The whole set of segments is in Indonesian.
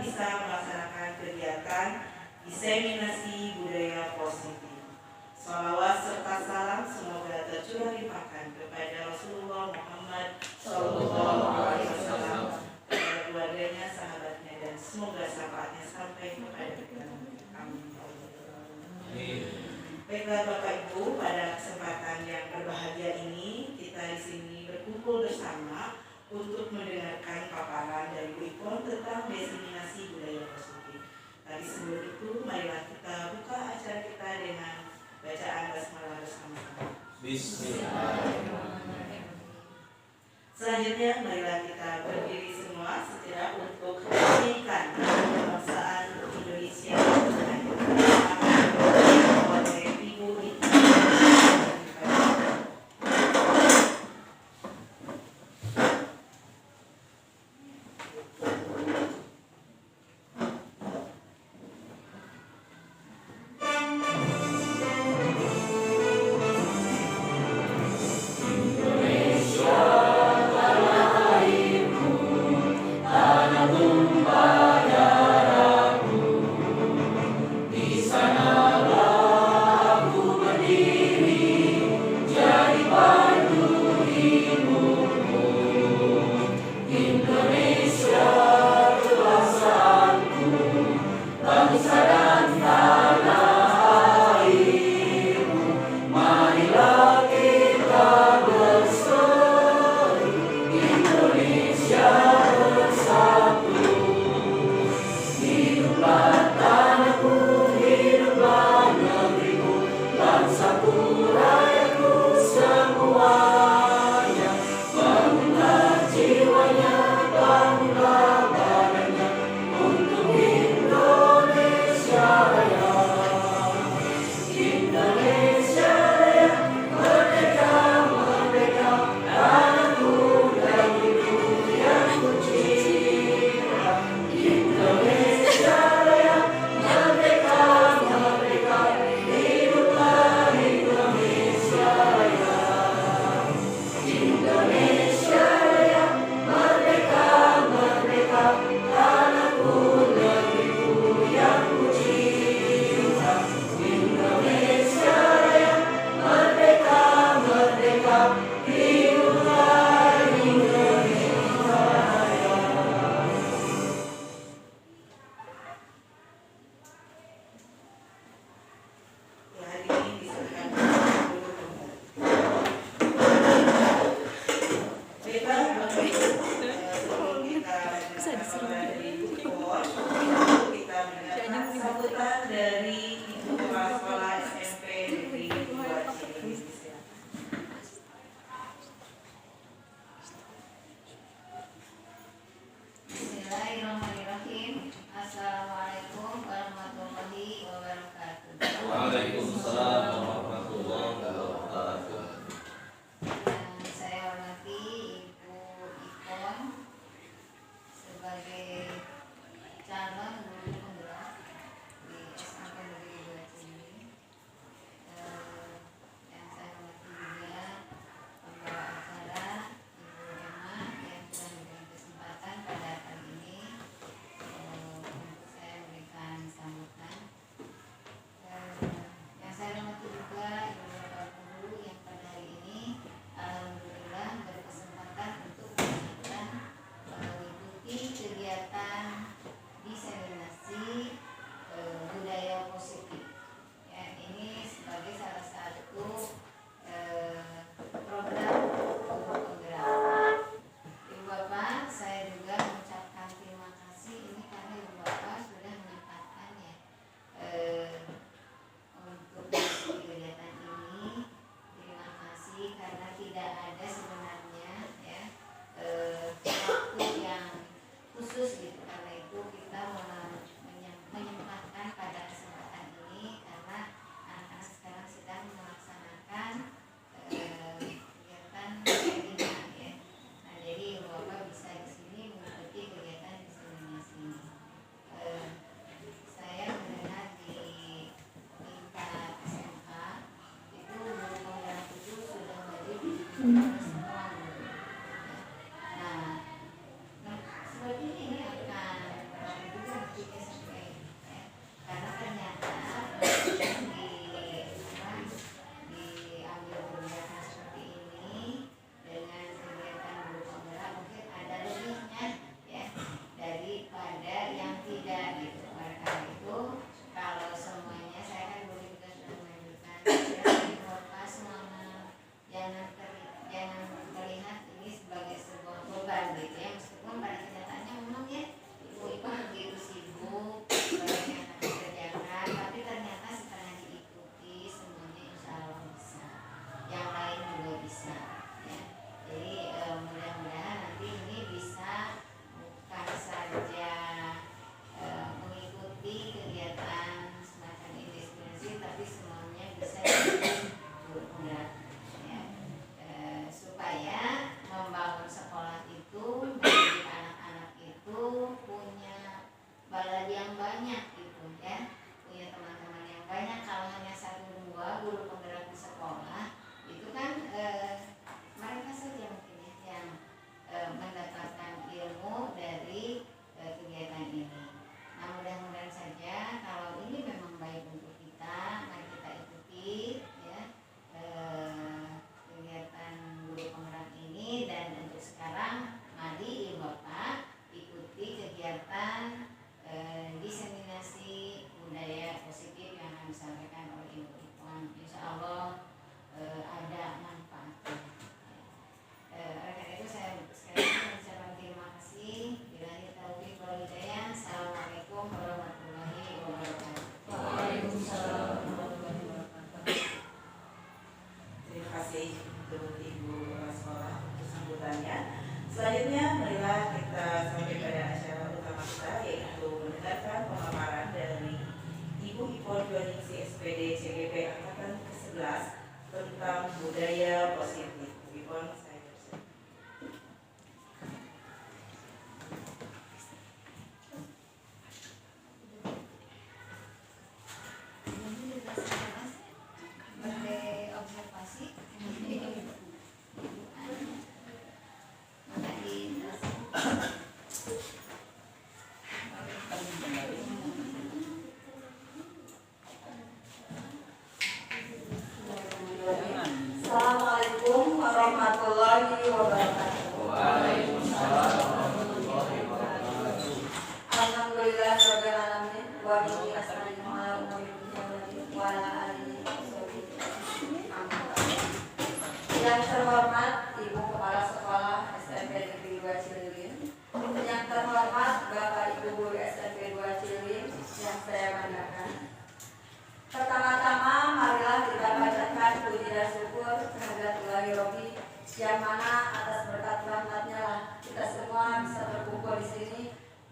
bisa melaksanakan kegiatan diseminasi budaya positif. Shalawat serta salam semoga tercurah limpahkan kepada Rasulullah Muhammad SAW, kepada keluarganya, sahabatnya, dan semoga syafaatnya sampai kepada kita. Amin. Baiklah Bapak Ibu, pada kesempatan yang berbahagia ini kita di sini berkumpul bersama untuk mendengarkan paparan dari Bu Ipon tentang diseminasi budaya positif. Tapi sebelum itu, marilah kita buka acara kita dengan bacaan basmalah bersama-sama. Bismillahirrahmanirrahim. Selanjutnya, marilah kita berdiri semua sejenak untuk menyanyikan kebangsaan Indonesia.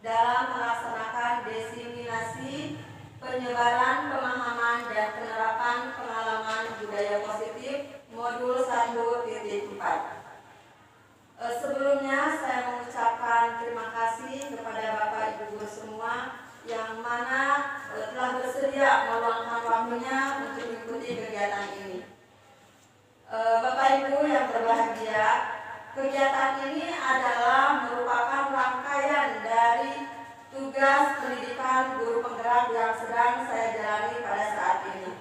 dalam melaksanakan diseminasi, penyebaran pemahaman dan penerapan pengalaman budaya positif modul 1.4. Sebelumnya saya mengucapkan terima kasih kepada Bapak Ibu Guru semua yang mana telah bersedia meluangkan waktunya untuk mengikuti kegiatan ini. Bapak Ibu yang berbahagia, kegiatan ini adalah merupakan rangkaian dari tugas pendidikan guru penggerak yang sedang saya jalani pada saat ini.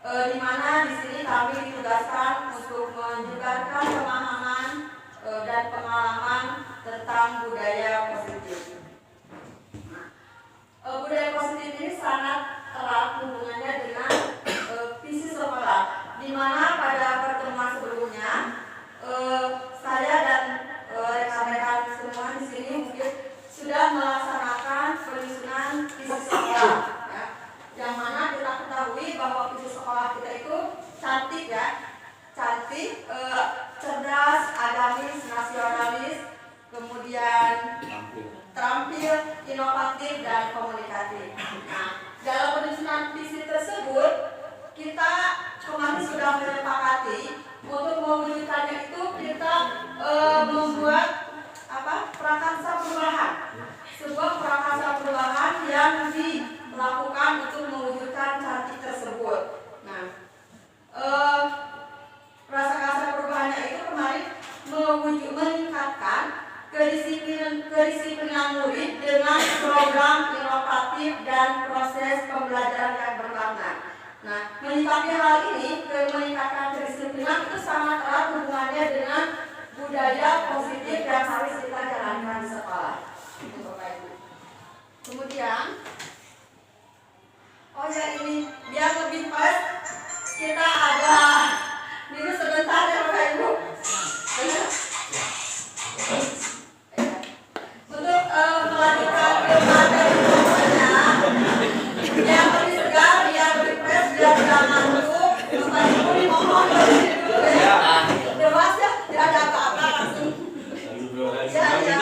Di mana di sini kami ditugaskan untuk menyebarkan pemahaman dan pengalaman tentang budaya positif. Budaya positif ini sangat erat hubungannya dengan visi sekolah, di mana pada pertemuan sebelumnya saya dan rekan-rekan semua di sini mungkin sudah melaksanakan penyusunan visi sekolah, ya. Yang mana kita ketahui bahwa visi sekolah kita itu cantik, ya, cantik, cerdas, agamis, nasionalis, kemudian terampil, inovatif, dan komunikatif. Nah, dalam penyusunan visi tersebut, kita kemarin sudah menyepakati untuk mewujudkannya itu kita membuat prakarsa perubahan, sebuah prakarsa perubahan yang dilakukan untuk mewujudkan cantik tersebut. Nah, prakarsa perubahannya itu kemarin meningkatkan kedisiplinan murid dengan program inovatif dan proses pembelajaran yang bermakna. Nah, menyikapi hal ini, meningkatkan kedisiplinan itu sangat erat hubungannya dengan budaya positif yang harus kita jalankan di sekolah. Kemudian, ini biar lebih pas, kita ada minum sebentar ya Bapak Ibu. Untuk melanjutkan ke materi berikutnya, yang lebih segar, yang lebih fresh, biar tidak ngantuk, Bapak Ibu dimohon berdiri dulu ya. Bebas ya, tidak ada apa-apa langsung. Ya.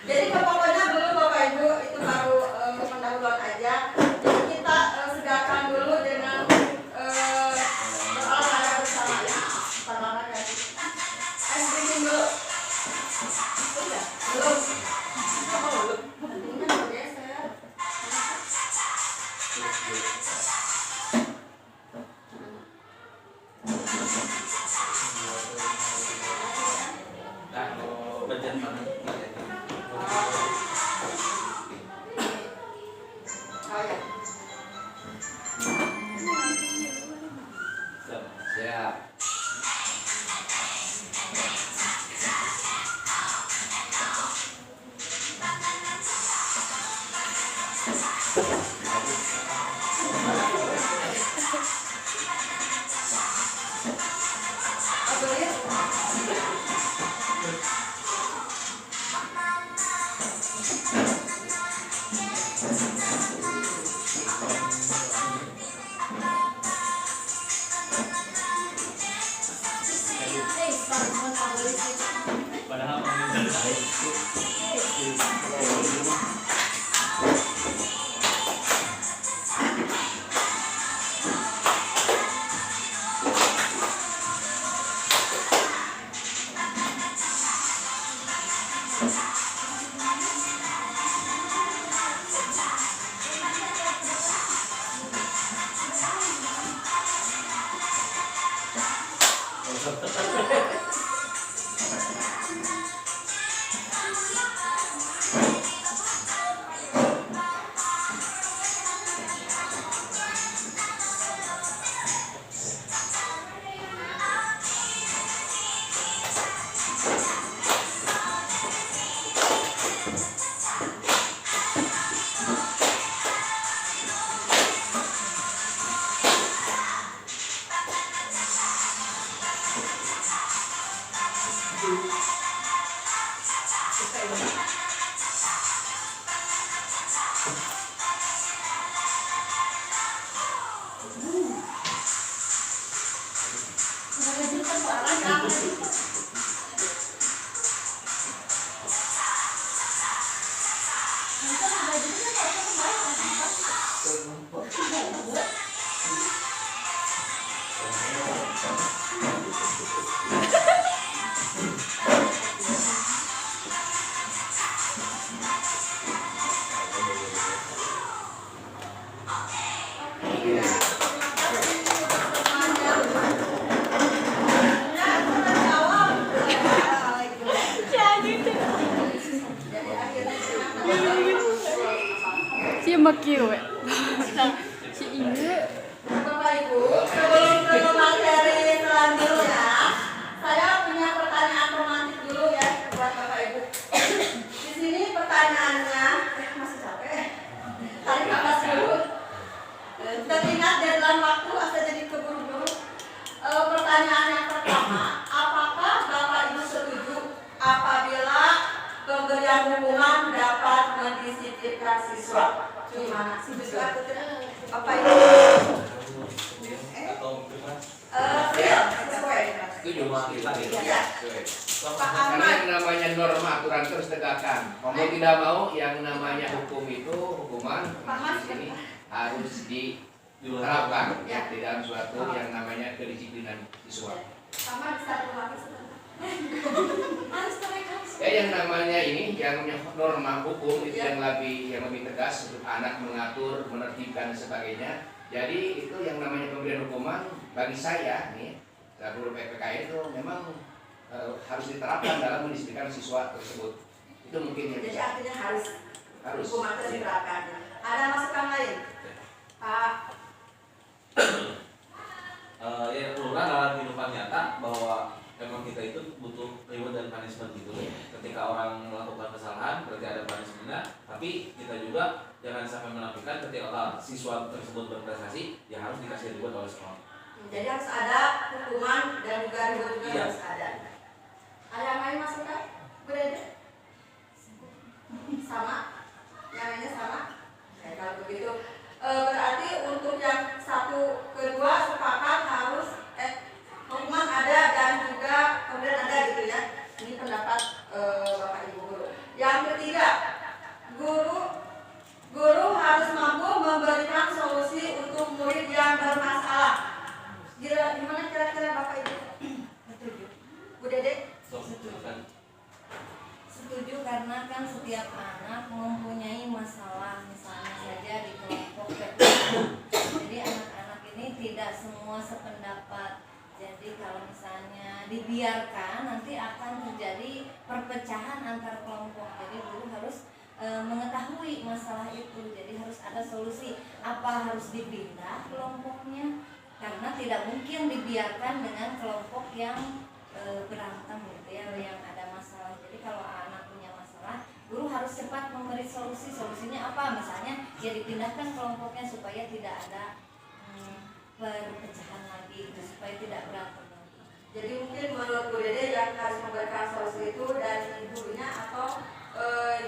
Jadi pokoknya dulu Bapak Ibu itu baru pendahuluan aja. Jadi kita segarkan dulu dengan berolahraga bersama ya. Olahraga. Bikin dulu. Belum. Ini bergeser. Siap. Si Makiu, si Inge. Bapak Ibu, sebelum ke materi selanjutnya, saya punya pertanyaan romantis dulu ya buat Bapak Ibu. Di sini pertanyaannya, masih capek. Tarik nafas dulu. Teringat deadline waktu, asal jadi keburu-buru. Pertanyaan yang pertama, apakah Bapak Ibu setuju apabila pemberian hukuman dapat mendisiplinkan siswa? Gimana? Setuju atau tidak? Bapak Ibu? Sesuai. Setuju Mas. Iya. Pak Karena Ahmad. yang namanya norma aturan terus tegakkan. Mau tidak mau yang namanya hukum itu hukuman di sini harus diterapkan ya di dalam suatu yang namanya kedisiplinan siswa. Sama bisa berlaku sebentar. Harus terekam. Ya yang namanya ini yang norma hukum itu yang lebih tegas untuk anak mengatur, menertibkan dan sebagainya. Jadi itu yang namanya pemberian hukuman bagi saya nih, guru PPK itu memang harus diterapkan dalam mendisiplinkan siswa tersebut. Itu mungkin yang Jadi bisa. artinya harus hukuman itu Iya. diterapkan. Ada masukan lain? Pak. Ya kelurahan dalam kehidupan nyata bahwa memang kita itu butuh reward dan punishment gitu. Ketika orang melakukan kesalahan berarti ada punishmentnya, tapi kita juga jangan sampai menafikan ketika siswa tersebut berprestasi ya harus dikasih reward oleh sekolah. Jadi harus ada hukuman dan juga reward juga Iya. harus ada. Ada yang lain masukan? Berbeda? Sama? Yang lainnya sama? Ya, kalau begitu berarti untuk yang satu kedua sepakat harus hukuman ada dan juga kemudian ada gitu ya. Ini pendapat Bapak Ibu guru. Yang ketiga, guru harus mampu memberikan solusi untuk murid yang bermasalah. Gimana kira-kira Bapak Ibu? Setuju. Bu Dede? Setuju karena kan setiap anak mempunyai masalah, misalnya saja di kelompok PPK. Jadi anak-anak ini tidak semua sependapat. Jadi kalau misalnya dibiarkan nanti akan terjadi perpecahan antar kelompok. Jadi guru harus mengetahui masalah itu. Jadi harus ada solusi. Apa harus dipindah kelompoknya? Karena tidak mungkin dibiarkan dengan kelompok yang berantem gitu ya, yang ada masalah. Jadi kalau anak punya masalah, guru harus cepat memberi solusi. Solusinya apa? Misalnya ya dipindahkan kelompoknya supaya tidak ada perpecahan lagi, gitu, supaya tidak berantem lagi. Jadi mungkin menurut Bu Dede yang harus memberikan solusi itu dari gurunya atau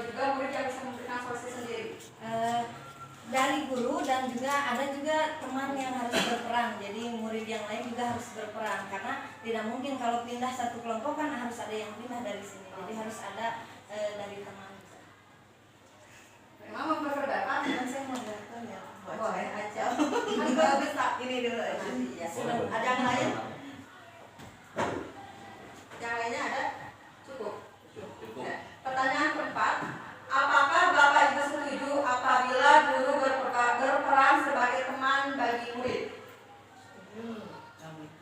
juga murid yang bisa memberikan solusi sendiri? Dari guru dan juga ada juga teman yang harus berperan. Jadi murid yang lain juga harus berperan karena tidak mungkin kalau pindah satu kelompok kan harus ada yang pindah dari sini. Jadi harus ada dari teman. Memang memperdapat Dan saya mau datang ya. boleh aja. Kalau bisa ini dulu nanti ya. Ada yang lain? Yang lainnya ada? Cukup. Cukup. Pertanyaan keempat, apakah Bapak Ibu setuju apabila guru berperan sebagai teman bagi murid?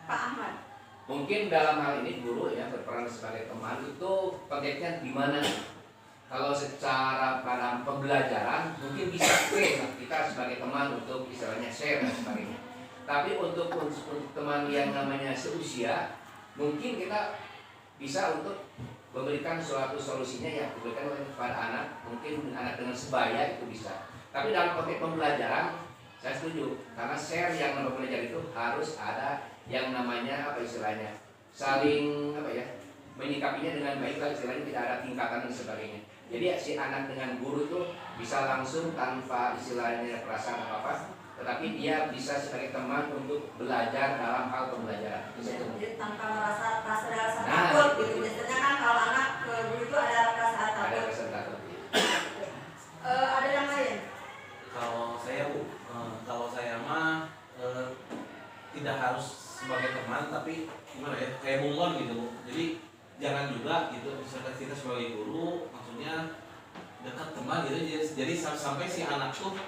Pak Ahmad. Mungkin dalam hal ini guru ya berperan sebagai teman itu konteksnya di mana? Kalau secara pada pembelajaran mungkin bisa kita sebagai teman untuk istilahnya share dan sebagainya. Tapi untuk teman yang namanya seusia mungkin kita bisa untuk memberikan suatu solusinya yang diberikan oleh kepada anak, mungkin anak dengan sebaya itu bisa. Tapi dalam konteks pembelajaran saya setuju karena share yang namanya belajar itu harus ada yang namanya apa istilahnya saling apa ya menyikapinya dengan baik lah istilahnya, tidak ada tingkatan dan sebagainya. Jadi si anak dengan guru itu bisa langsung tanpa istilahnya perasaan apa-apa, tetapi dia bisa sebagai teman untuk belajar dalam hal pembelajaran. Jadi tanpa merasa rasa Nah, takut gitu. Biasanya kan kalau anak ke guru itu ada rasa Ada takut. kesan takut. rumah gitu. Jadi sampai si anak tuh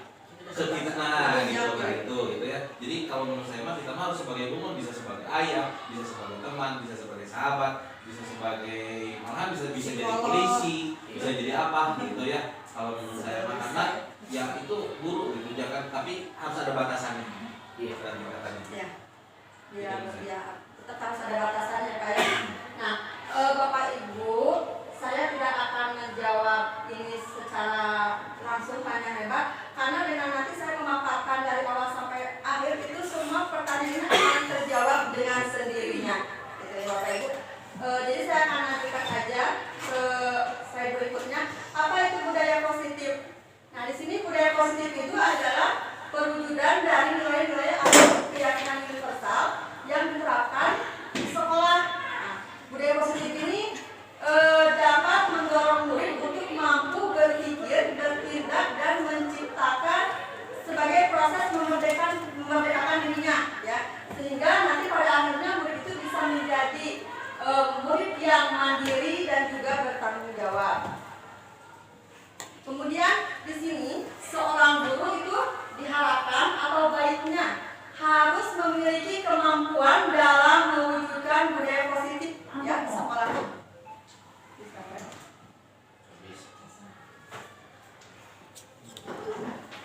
sekitar nah gitu kayak itu ya. Jadi kalau menurut saya mah kita mah harus sebagai ibu mah bisa sebagai ayah, bisa sebagai teman, bisa sebagai sahabat, bisa sebagai malahan bisa jadi polisi, bisa jadi apa gitu ya. Kalau menurut saya mah karena ya itu guru gitu jangan, tapi harus ada batasannya. Iya kan katanya. Ya, ya, tetap harus ada batasannya kayak. Nah, Bapak Ibu, saya tidak akan menjawab ini secara langsung hanya hebat, karena dengan nanti saya memaparkan dari awal sampai akhir itu semua pertanyaannya akan terjawab dengan sendirinya. Gitu ya Bapak Ibu. Jadi saya akan lanjutkan saja ke slide berikutnya. Apa itu budaya positif? Nah, di sini budaya positif itu adalah perwujudan dari nilai-nilai atau keyakinan universal yang diterapkan di sekolah. Nah, budaya positif ini dapat mendorong murid untuk mampu berpikir, bertindak, dan menciptakan sebagai proses memerdekakan dirinya, ya, sehingga nanti pada akhirnya murid itu bisa menjadi murid yang mandiri dan juga bertanggung jawab. Kemudian di sini seorang guru itu diharapkan atau baiknya harus memiliki kemampuan dalam mewujudkan budaya positif ya di sekolah.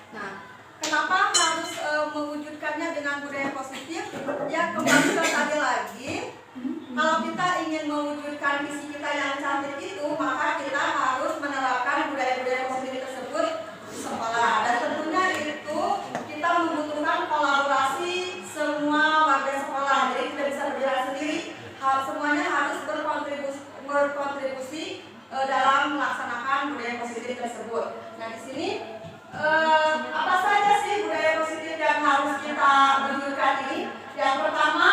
Nah, kenapa harus mewujudkannya dengan budaya positif? Ya kembali ke tadi lagi, kalau kita ingin mewujudkan visi kita yang cantik itu, maka kita harus menerapkan budaya-budaya positif tersebut di sekolah. Dan tentunya itu kita membutuhkan kolaborasi semua warga sekolah. Jadi tidak bisa berjalan sendiri. Semuanya harus berkontribusi dalam melaksanakan budaya positif tersebut. Nah, di sini apa saja sih budaya positif yang harus kita wujudkan ini? Yang pertama,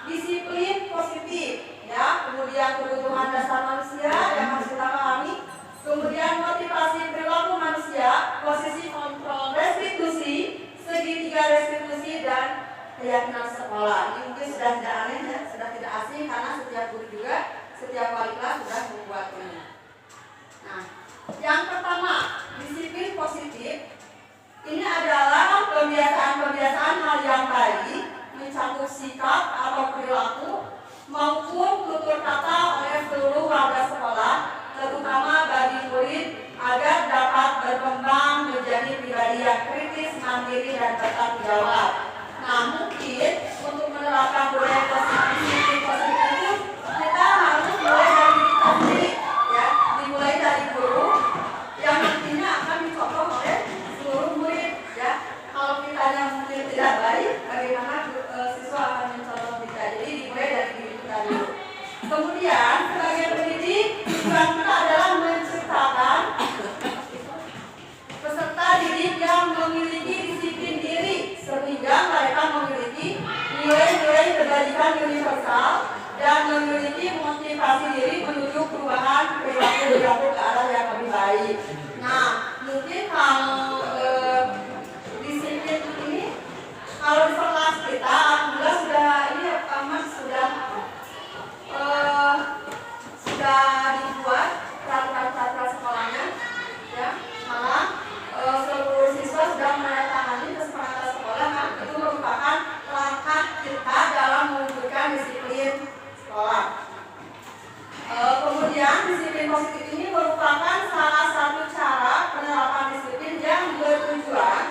disiplin positif, ya. Kemudian kebutuhan dasar manusia yang harus kita pahami. Kemudian motivasi perilaku manusia, posisi kontrol restitusi, segitiga restitusi, dan keyakinan sekolah. Ini mungkin sudah tidak aneh ya, sudah tidak asing karena setiap guru juga, setiap wali kelas sudah membuatnya. Nah, yang pertama, disiplin positif. Ini adalah kebiasaan-kebiasaan hal yang baik, mencakup sikap atau perilaku maupun tutur kata oleh seluruh warga sekolah, terutama bagi murid agar dapat berkembang menjadi pribadi yang kritis, mandiri, dan bertanggung jawab. Nah, mungkin untuk menerapkan budaya positif itu kita harus mulai dari kita sendiri, ya, dimulai dari guru yang nantinya akan dicontoh oleh seluruh murid, ya. Kalau kitanya mungkin tidak baik, bagaimana siswa akan mencontoh kita? Jadi dimulai dari diri kita dulu. Kemudian sebagai pendidik, tujuan kita adalah menciptakan peserta didik yang memiliki disiplin diri sehingga mereka memiliki nilai-nilai kebajikan universal dan memiliki motivasi diri menuju perubahan perilaku ke arah yang lebih baik. Nah, mungkin kalau disiplin ini, kalau di kelas kita, alhamdulillah sudah ini sudah dibuat peraturan sekolahnya, ya. Malah seluruh siswa sudah menandatangani kesepakatan sekolah. Nah, itu merupakan langkah kita dalam mewujudkan disiplin sekolah. Kemudian disiplin positif ini merupakan salah satu cara penerapan disiplin yang bertujuan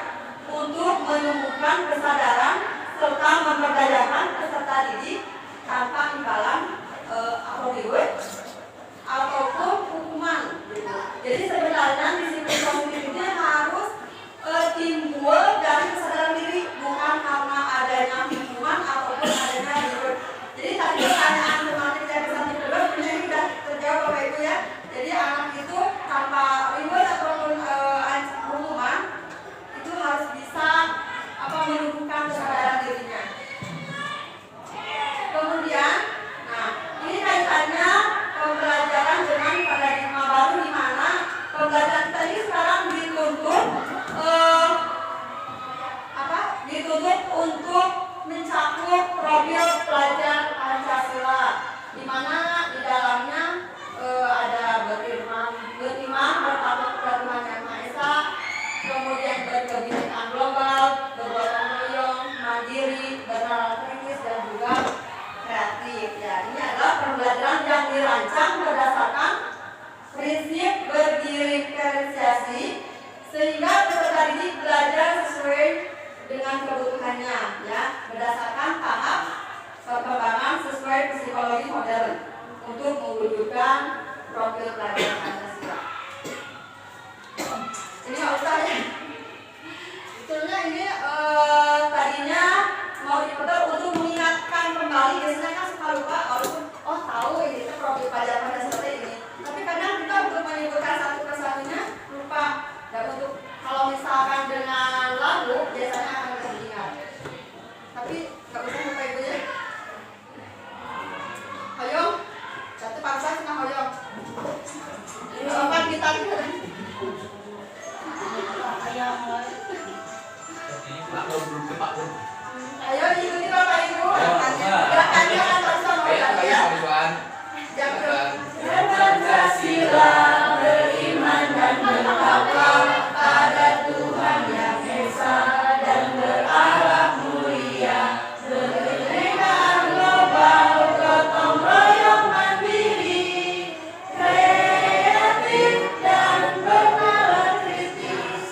untuk menumbuhkan kesadaran serta memberdayakan peserta didik tanpa imbalan atau reward ataupun hukuman. Jadi sebenarnya disiplin positif ini harus timbul dari kesadaran diri, bukan karena adanya hukuman ataupun adanya reward. Jadi tadi pertanyaan tematik yang bisa diberi ini sudah terjawab Bapak Ibu ya. Jadi anak itu tanpa reward ataupun hukuman itu harus bisa menumbuhkan kesadaran dirinya. Kemudian, nah ini kaitannya pembelajaran dengan paradigma baru di mana pembelajaran kita ini sekarang dituntut dituntut untuk mencakup profil pelajar Pancasila, di mana di dalamnya ada beriman, bertakwa kepada Tuhan Yang Maha sehingga peserta didik belajar sesuai dengan kebutuhannya, ya, berdasarkan tahap perkembangan sesuai psikologi modern untuk mewujudkan profil pelajar Pancasila. Ini nggak usah ya. Sebetulnya ini tadinya mau diputar untuk mengingatkan kembali, biasanya kan suka lupa, walaupun tahu ini itu profil pelajar Pancasila ini. Tapi kadang kita untuk menyebutkan satu persatunya lupa. Dan untuk kalau misalkan dengan lagu biasanya akan lebih ingat. Tapi nggak usah lupa itu ya. Hoyong, satu paksa kena hoyong. Ini obat kita gitu. Ayo diikuti Bapak Ibu. Gerakannya akan terus ya. Pancasila beriman dan bertakwa pada Tuhan Yang Esa dan berakhlak mulia, berkenan global, gotong royong mandiri, kreatif dan bernalar kritis,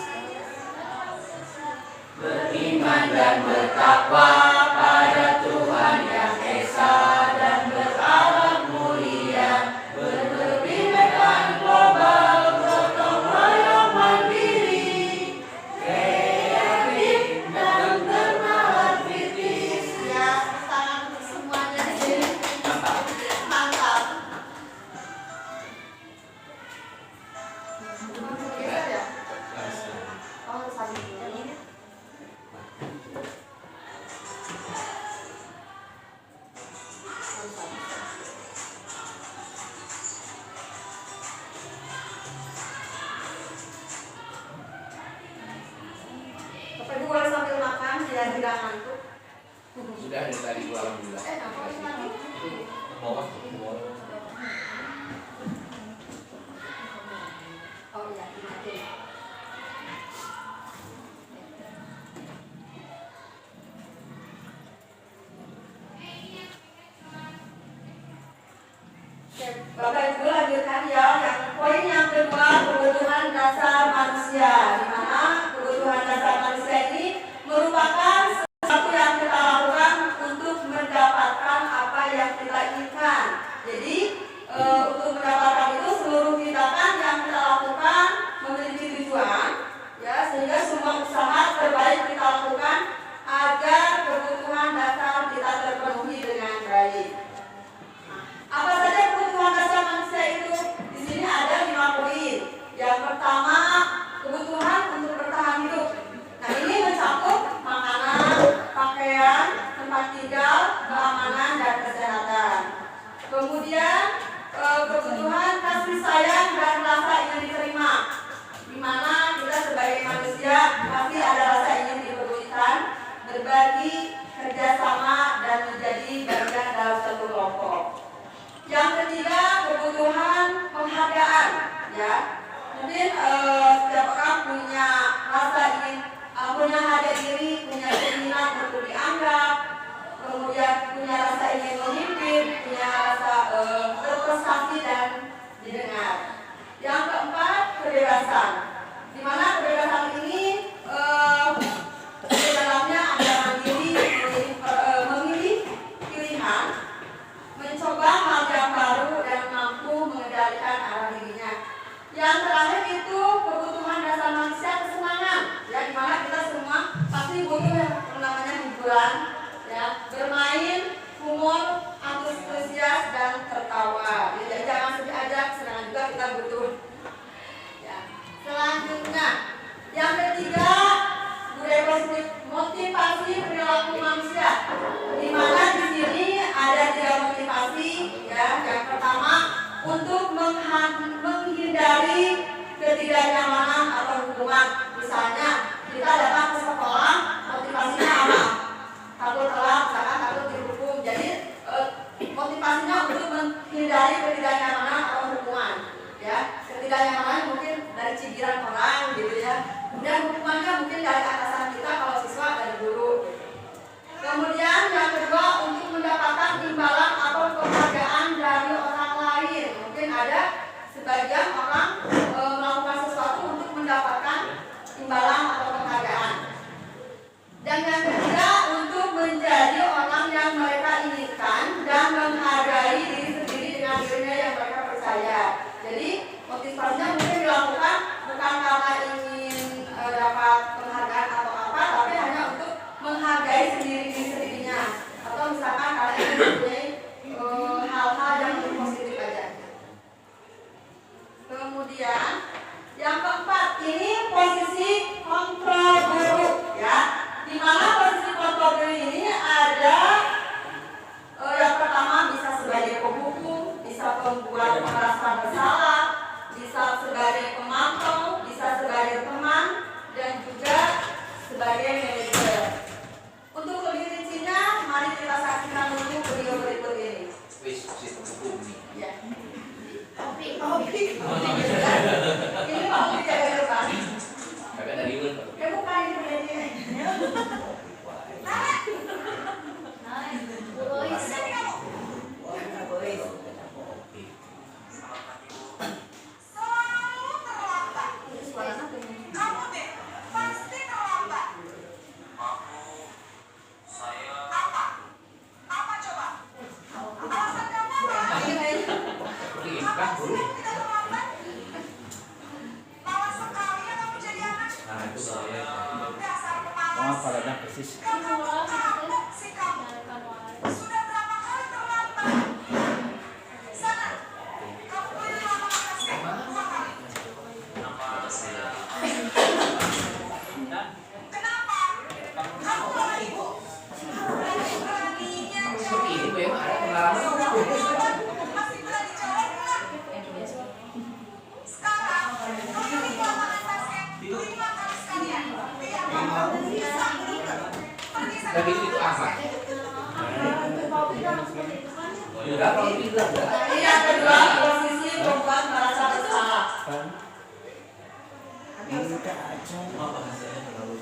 beriman dan bertakwa pada Tuhan Yang Esa dan berakhlak mulia, berkebinekaan global, gotong royong mandiri, kreatif dan bernalar kritis. Ya, tangan untuk semuanya di sini. Mantap. Geser ya? Oh, sambil ini. Bapak Ibu boleh sambil makan biar tidak ngantuk. Sudah dari tadi gua alhamdulillah. Ngapain lagi? Bawah. Oh iya, ini. Oke, Bapak Ibu lanjutkan ya. Yang poin yang kedua, kebutuhan dasar manusia. Di mana kebutuhan dasar manusia ini merupakan sesuatu yang kita lakukan untuk mendapatkan apa yang kita inginkan. Jadi untuk mendapatkan itu seluruh tindakan yang kita lakukan memiliki tujuan, ya, sehingga semua usaha terbaik kita lakukan agar kebutuhan dasar kita terpenuhi dengan baik. Apa saja kebutuhan dasar manusia itu? Di sini ada 5 poin. Yang pertama, kebutuhan untuk bertahan hidup. Nah, ini mencakup makanan, pakaian, tempat tinggal, keamanan, dan kesehatan. Kemudian kebutuhan kasih sayang dan rasa ingin diterima, di mana kita sebagai manusia pasti ada rasa ingin dipedulikan, berbagi, kerjasama, dan menjadi bagian dalam satu kelompok. Yang ketiga, kebutuhan penghargaan, ya. Mungkin setiap orang punya rasa ingin, punya harga diri, punya keinginan untuk dianggap, kemudian punya rasa ingin memimpin, punya rasa berprestasi dan didengar. Yang keempat, kebebasan, di mana kebebasan ini di dalamnya ada mandiri, memilih pilihan, mencoba hal yang baru dan mampu mengendalikan arah dirinya. Yang terakhir itu kebutuhan dasar manusia, kesenangan, ya, dimana kita semua pasti butuh yang namanya hiburan, ya, bermain, humor, antusias dan tertawa. Jadi jangan sedih aja, kesenangan juga kita butuh. Ya. Selanjutnya, yang ketiga, budaya positif, motivasi perilaku manusia. Di mana di sini ada 3 motivasi, ya. Yang pertama, untuk menghindari ketidaknyamanan atau hukuman. Misalnya kita datang ke sekolah, motivasinya apa? Takut telat, misalkan takut dihukum. Jadi motivasinya untuk menghindari ketidaknyamanan atau hukuman, ya. Ketidaknyamanan mungkin dari cibiran orang gitu ya. Kemudian hukumannya mungkin dari atasan kita kalau siswa, dari guru. Kemudian yang kedua, untuk mendapatkan imbalan atau penghargaan dari orang lain. Mungkin ada sebagian orang melakukan sesuatu untuk mendapatkan sifatnya mungkin dilakukan bukan karena ingin dapat penghargaan atau apa, tapi hanya untuk menghargai sendirinya, atau misalkan kalian ingin mempunyai hal-hal yang lebih positif aja. Kemudian yang keempat, ini posisi kontrol guru, ya. Di mana posisi kontrol guru ini ada yang pertama bisa sebagai pembuku, bisa pembuat merasa bersalah, bisa sebagai pemantau, bisa sebagai teman, dan juga sebagai manajer. Untuk lebih rincinya, mari kita saksikan dulu video berikut ini. Wis, situ buku ini. Ya. Ini mau dijaga depan. Kakak dari Iwan. Bukan ini bedanya. Kan guru. Nah itu saya. Oh, pada persis. Seperti ini memang ada pengalaman. Tapi itu apa? Enggak, kalau tidak. Ini yang kedua, posisi membuat merasa bersalah. Apa hasilnya terlalu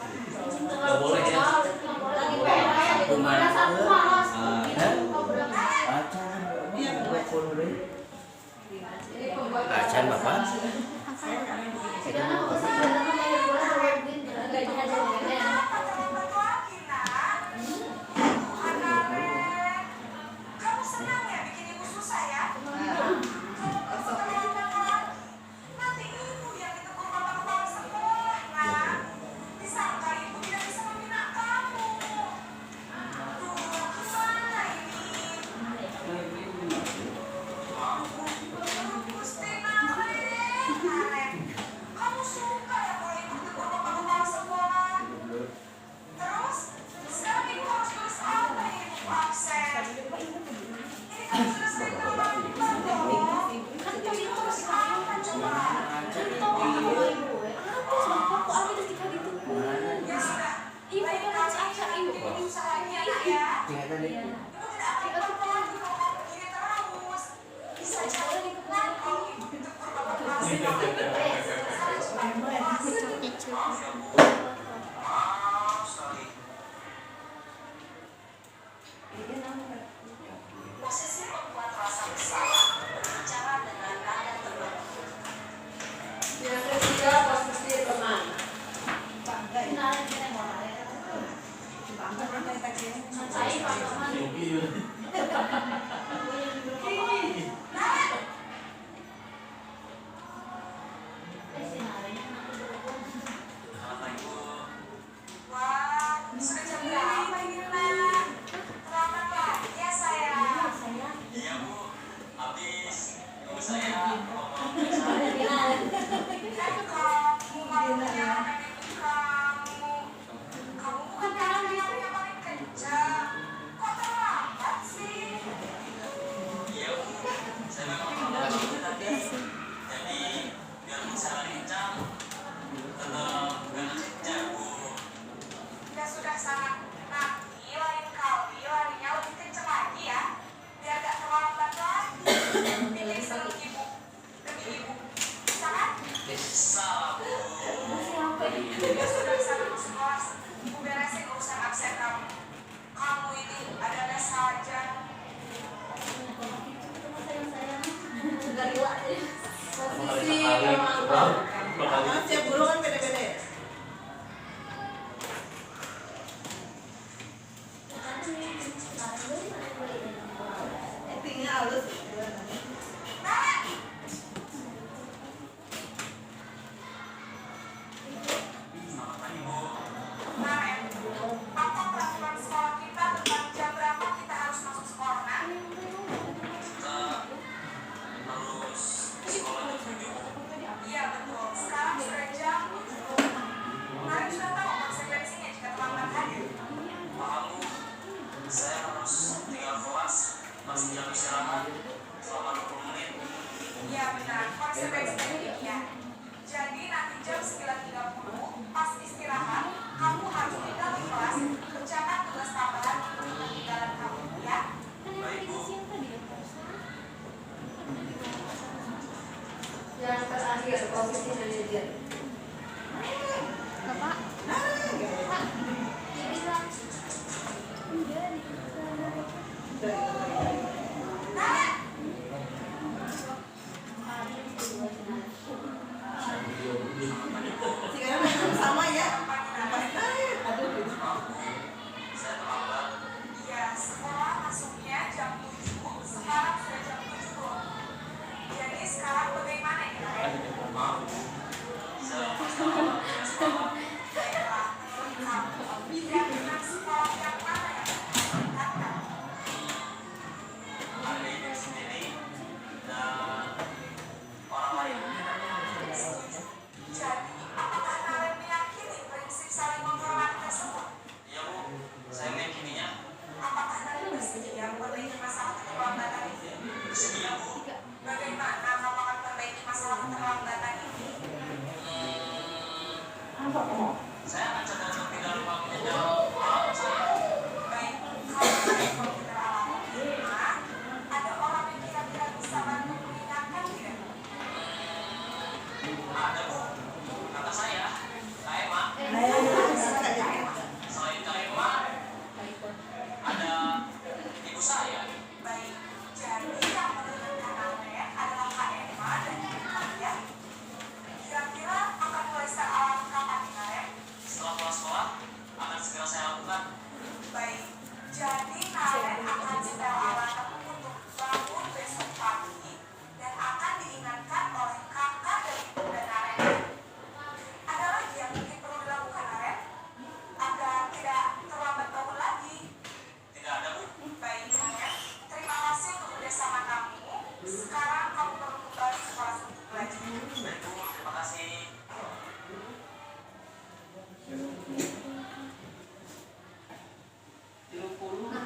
nggak boleh ya? Acan Bapak. Yang ketiga, posisi teman. Posisi pemantau. Setiap guru kan beda-beda ya? Actingnya halus.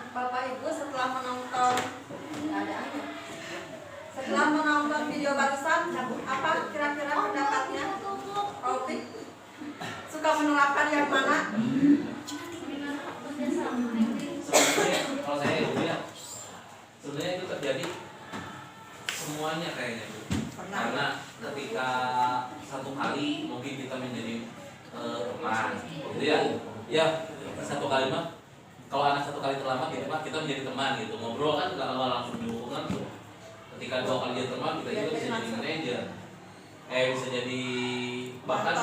Bapak Ibu setelah menonton video barusan, apa kira-kira pendapatnya? Taufik suka menerapkan yang mana? Sebenarnya kalau saya itu ya, sebenarnya itu terjadi semuanya kayaknya Bu. Karena ketika satu kali mungkin kita menjadi teman, gitu ya. Ya, satu kali mah kalau anak satu kali terlambat gitu mah kita menjadi teman gitu. Ngobrol kan nggak langsung dihubungkan tuh. Ketika 2 kali jadi teman kita juga bisa jadi manajer. Bisa jadi bahkan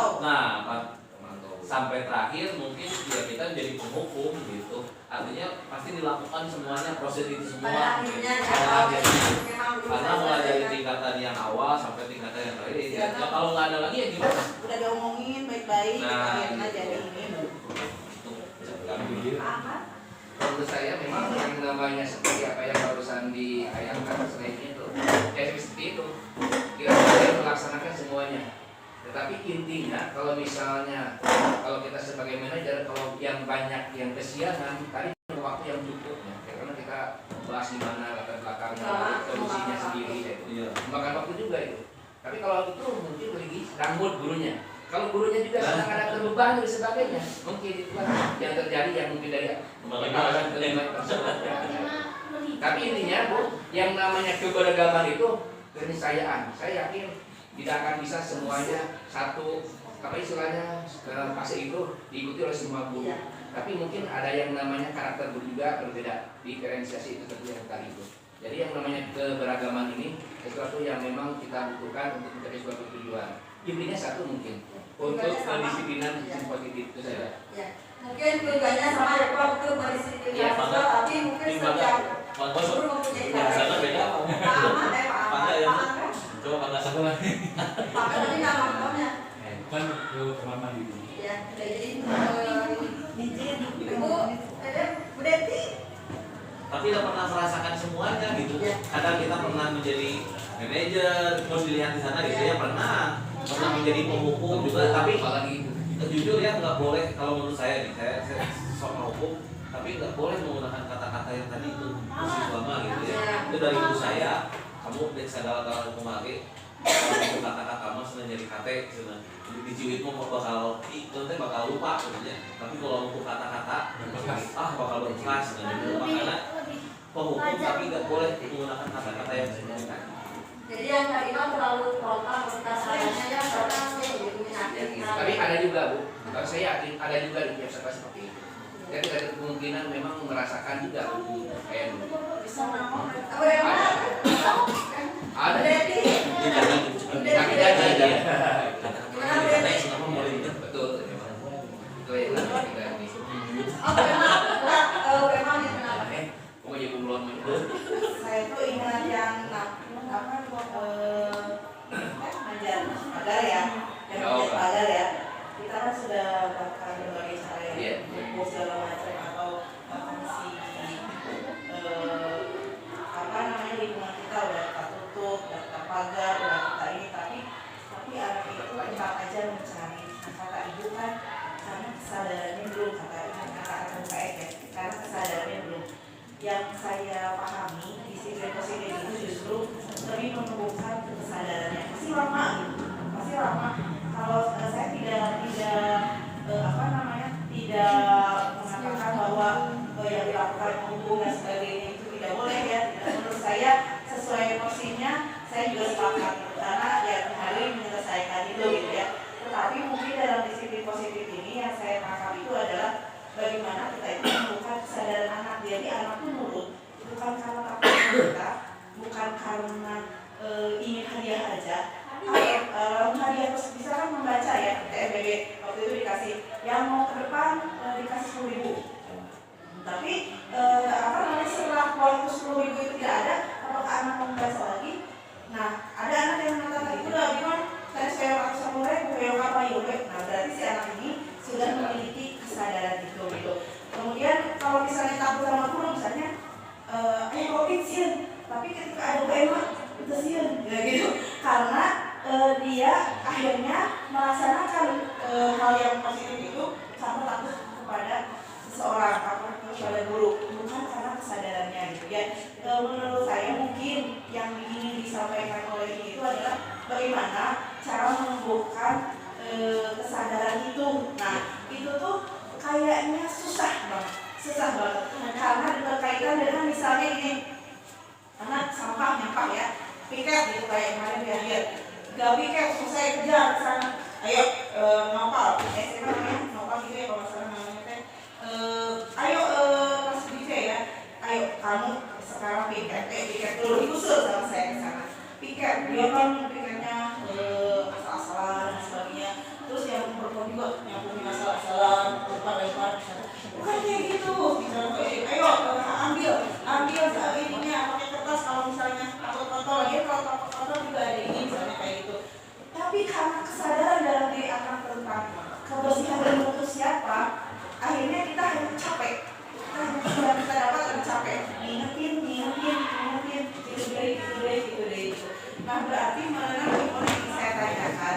sampai terakhir mungkin ya kita jadi penghukum gitu. Artinya pasti dilakukan semuanya proses itu semua. Karena mulai dari tingkatan yang awal sampai tingkatan yang terakhir ya, kalau nggak ada lagi ya gimana? Udah diomongin baik-baik, Nah, akhirnya jadi ini. Menurut saya memang yang namanya seperti apa yang barusan diayangkan selain itu, seperti itu kita harus melaksanakan semuanya. Tetapi intinya kalau misalnya kalau kita sebagai manajer kalau yang banyak yang kesiangan tadi waktu yang cukup ya, karena kita bahas di mana latar belakangnya, solusinya sendiri, ya. Makan waktu juga itu. Tapi kalau itu mungkin lagi rambut gurunya. Kalau gurunya juga sedang ada terbebani dan sebagainya, mungkin itu yang terjadi yang mungkin dari kemalasan kelima tersebut. Tapi intinya Bu, yang namanya keberagaman itu keniscayaan. Saya yakin tidak akan bisa semuanya satu apa istilahnya fase itu diikuti oleh semua guru. Tapi mungkin ada yang namanya karakter guru juga berbeda, diferensiasi itu tentu yang tadi itu. Jadi yang namanya keberagaman ini sesuatu yang memang kita butuhkan untuk mencapai suatu tujuan. Intinya satu mungkin untuk kedisiplinan yang positif itu saja. Ya. Mungkin tujuannya sama ya Pak untuk berdisiplin tapi mungkin setiap guru mempunyai cara. Beda. Pak Ahmad ya Pak Ahmad. Coba Pak satu lagi. Pak Ahmad tadi nggak nontonnya. Kan ke mama gitu. Ya, jadi Ibu, Bu Deti. Tapi tidak pernah merasakan semuanya gitu. Ya. Kadang kita pernah menjadi manajer, terus dilihat di sana gitu ya pernah menjadi penghukum juga. Tapi Apalagi itu. jujur ya nggak boleh kalau menurut saya nih, saya sok hukum, tapi nggak boleh menggunakan kata-kata yang tadi itu siswama gitu ya. Itu dari ibu saya, kamu segala hukum lagi. Kalau kata-kata kamu senang jadi kate, di ciwitmu bakal bakal lupa sebenarnya. Tapi kalau untuk kata-kata, bakal berkelas gitu. Makanya penghukum tapi nggak boleh menggunakan kata-kata yang senang. Jadi yang tadi itu terlalu frontal kasarnya ya karena Tapi ada juga Bu, kalau saya yakin ada juga di pihak sekolah seperti itu. Jadi ada kemungkinan memang merasakan juga Bu kayak dulu. Ada. Tapi jadi ya. Betul. Itu yang namanya kita ini. Kok jadi belum? Saya tuh ingat yang pagar ya, pagar ya. Kita kan sudah melakukan berbagai cara ya, segala macam atau komisi lingkungan kita udah kita tutup, udah kita pagar, udah kita ini tapi anak itu tetap aja mencari. Kata ibu kan karena kesadarannya belum, kata anak ya, karena kesadarannya belum. Yang saya pahami disiplin positif itu justru lebih menumbuhkan kesadarannya. Pasti lama gitu, pasti lama. Kalau saya tidak PSBB waktu itu dikasih yang mau ke depan dikasih 10.000. Tapi setelah waktu 10.000 itu tidak ada, apakah anak mau membaca lagi? Nah, ada anak yang mengatakan itu udah gimana? Saya 110.000 yang apa yuk? Nah, berarti si anak ini sudah memiliki kesadaran itu gitu. Kemudian kalau misalnya takut sama guru misalnya COVID sih, tapi ketika ada WMA itu sih ya gitu. Karena dia akhirnya melaksanakan hal yang positif itu karena takut kepada seseorang, takut kepada guru, bukan karena kesadarannya gitu ya. Menurut saya mungkin yang ingin disampaikan oleh ini itu adalah bagaimana cara menumbuhkan kesadaran itu. Nah, itu tuh kayaknya susah banget karena berkaitan dengan misalnya ini anak sampah nyampah ya, piket gitu kayak kemarin di akhir, gak piket selesai kejar ke sana, ayo nopal, SMA namanya nopal gitu ya kalau masalah namanya teh, ayo kelas DJ ya, ayo kamu sekarang piket dulu diusul sama saya ke sana, piket dia kan piketnya asal-asalan dan sebagainya. Terus yang perempuan juga nyambungin asal-asalan, lempar bukan kayak gitu. Ayo ambil ininya pakai kertas kalau misalnya kotor lagi, kalau kotor juga ada ini misalnya kayak gitu. Tapi karena kesadaran dalam diri anak tentang kebersihan dan mutu siapa, akhirnya kita hanya capek. Kita dapat lebih capek. Ngingetin gitu deh. Nah, berarti mengenai yang saya tanyakan,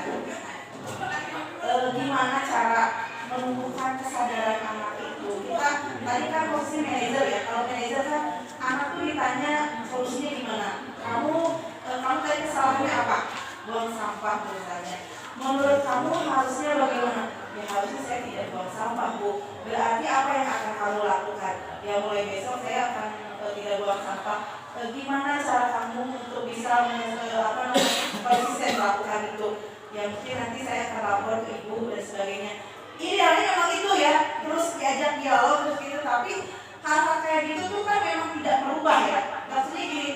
gimana cara menumbuhkan kesadaran anak itu. Kita tadi kan posisi manajer ya, kalau manajer kan anak tuh ditanya solusinya gimana, kamu tadi kesalahannya apa, buang sampah misalnya, menurut kamu harusnya bagaimana? Ya harusnya saya tidak buang sampah Bu. Berarti apa yang akan kamu lakukan? Ya mulai besok saya akan tidak buang sampah. Gimana cara kamu untuk bisa konsisten melakukan itu? Ya mungkin nanti saya akan lapor ke ibu dan sebagainya. Idealnya memang itu ya, terus diajak dialog terus gitu, tapi hal-hal kayak gitu tuh kan memang tidak merubah ya. Maksudnya gini,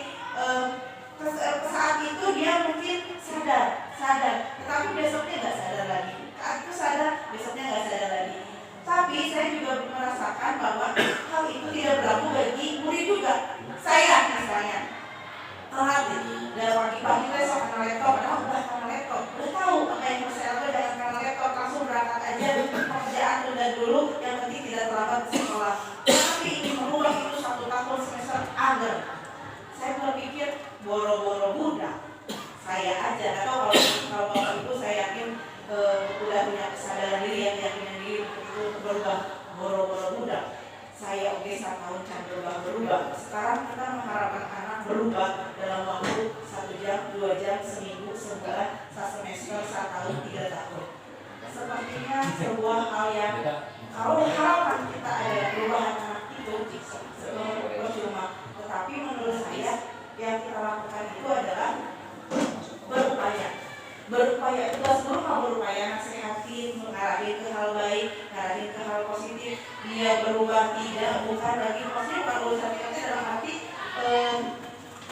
saat itu dia mungkin sadar, tetapi besoknya nggak sadar lagi. Saat itu sadar, besoknya nggak sadar lagi. Tapi saya juga merasakan bahwa hal itu tidak berlaku bagi murid juga. Saya misalnya telat dalam pagi-pagi besok karena laptop, karena laptop udah tahu apa yang harus saya lakukan, jangan karena laptop langsung berangkat aja, pekerjaan tunda dulu, yang penting tidak terlambat ke sekolah. Tapi ini merubah itu 1 tahun semester agar saya berpikir boro-boro budak saya aja, atau kalau bapak ibu saya yakin udah punya kesadaran diri, yang yakin diri untuk berubah, boro-boro budak saya oke 1 tahun can berubah. Sekarang kita mengharapkan anak berubah dalam waktu 1 jam, 2 jam, seminggu, sebulan, 1 semester, 1 tahun, 3 tahun. Sepertinya sebuah hal yang kalau harapan kita ada perubahan anak itu cuma. Tetapi menurut saya yang kita lakukan itu adalah berupaya tugas guru mau berupaya nasihatin, mengarahin ke hal baik, ngarahin ke hal positif, dia berubah tidak, bukan lagi maksudnya bukan urusan kita dalam arti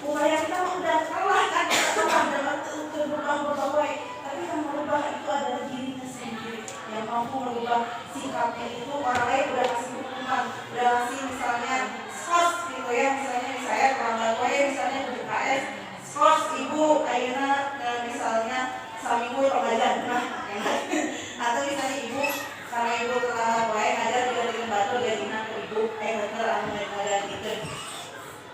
upaya kita udah kalah kan, kita kalah dalam untuk berubah baik, tapi yang merubah itu adalah dirinya sendiri, yang mampu merubah sikapnya itu. Orang lain udah kasih hukuman, udah kasih misalnya skors gitu ya, misalnya saya terlambat misalnya ke BKS skors ibu ayeuna misalnya saminggu pengajar, atau misalnya ibu karena ibu terlambat ngajar juga di lembaga gajinya ke ibu ngajar gitu.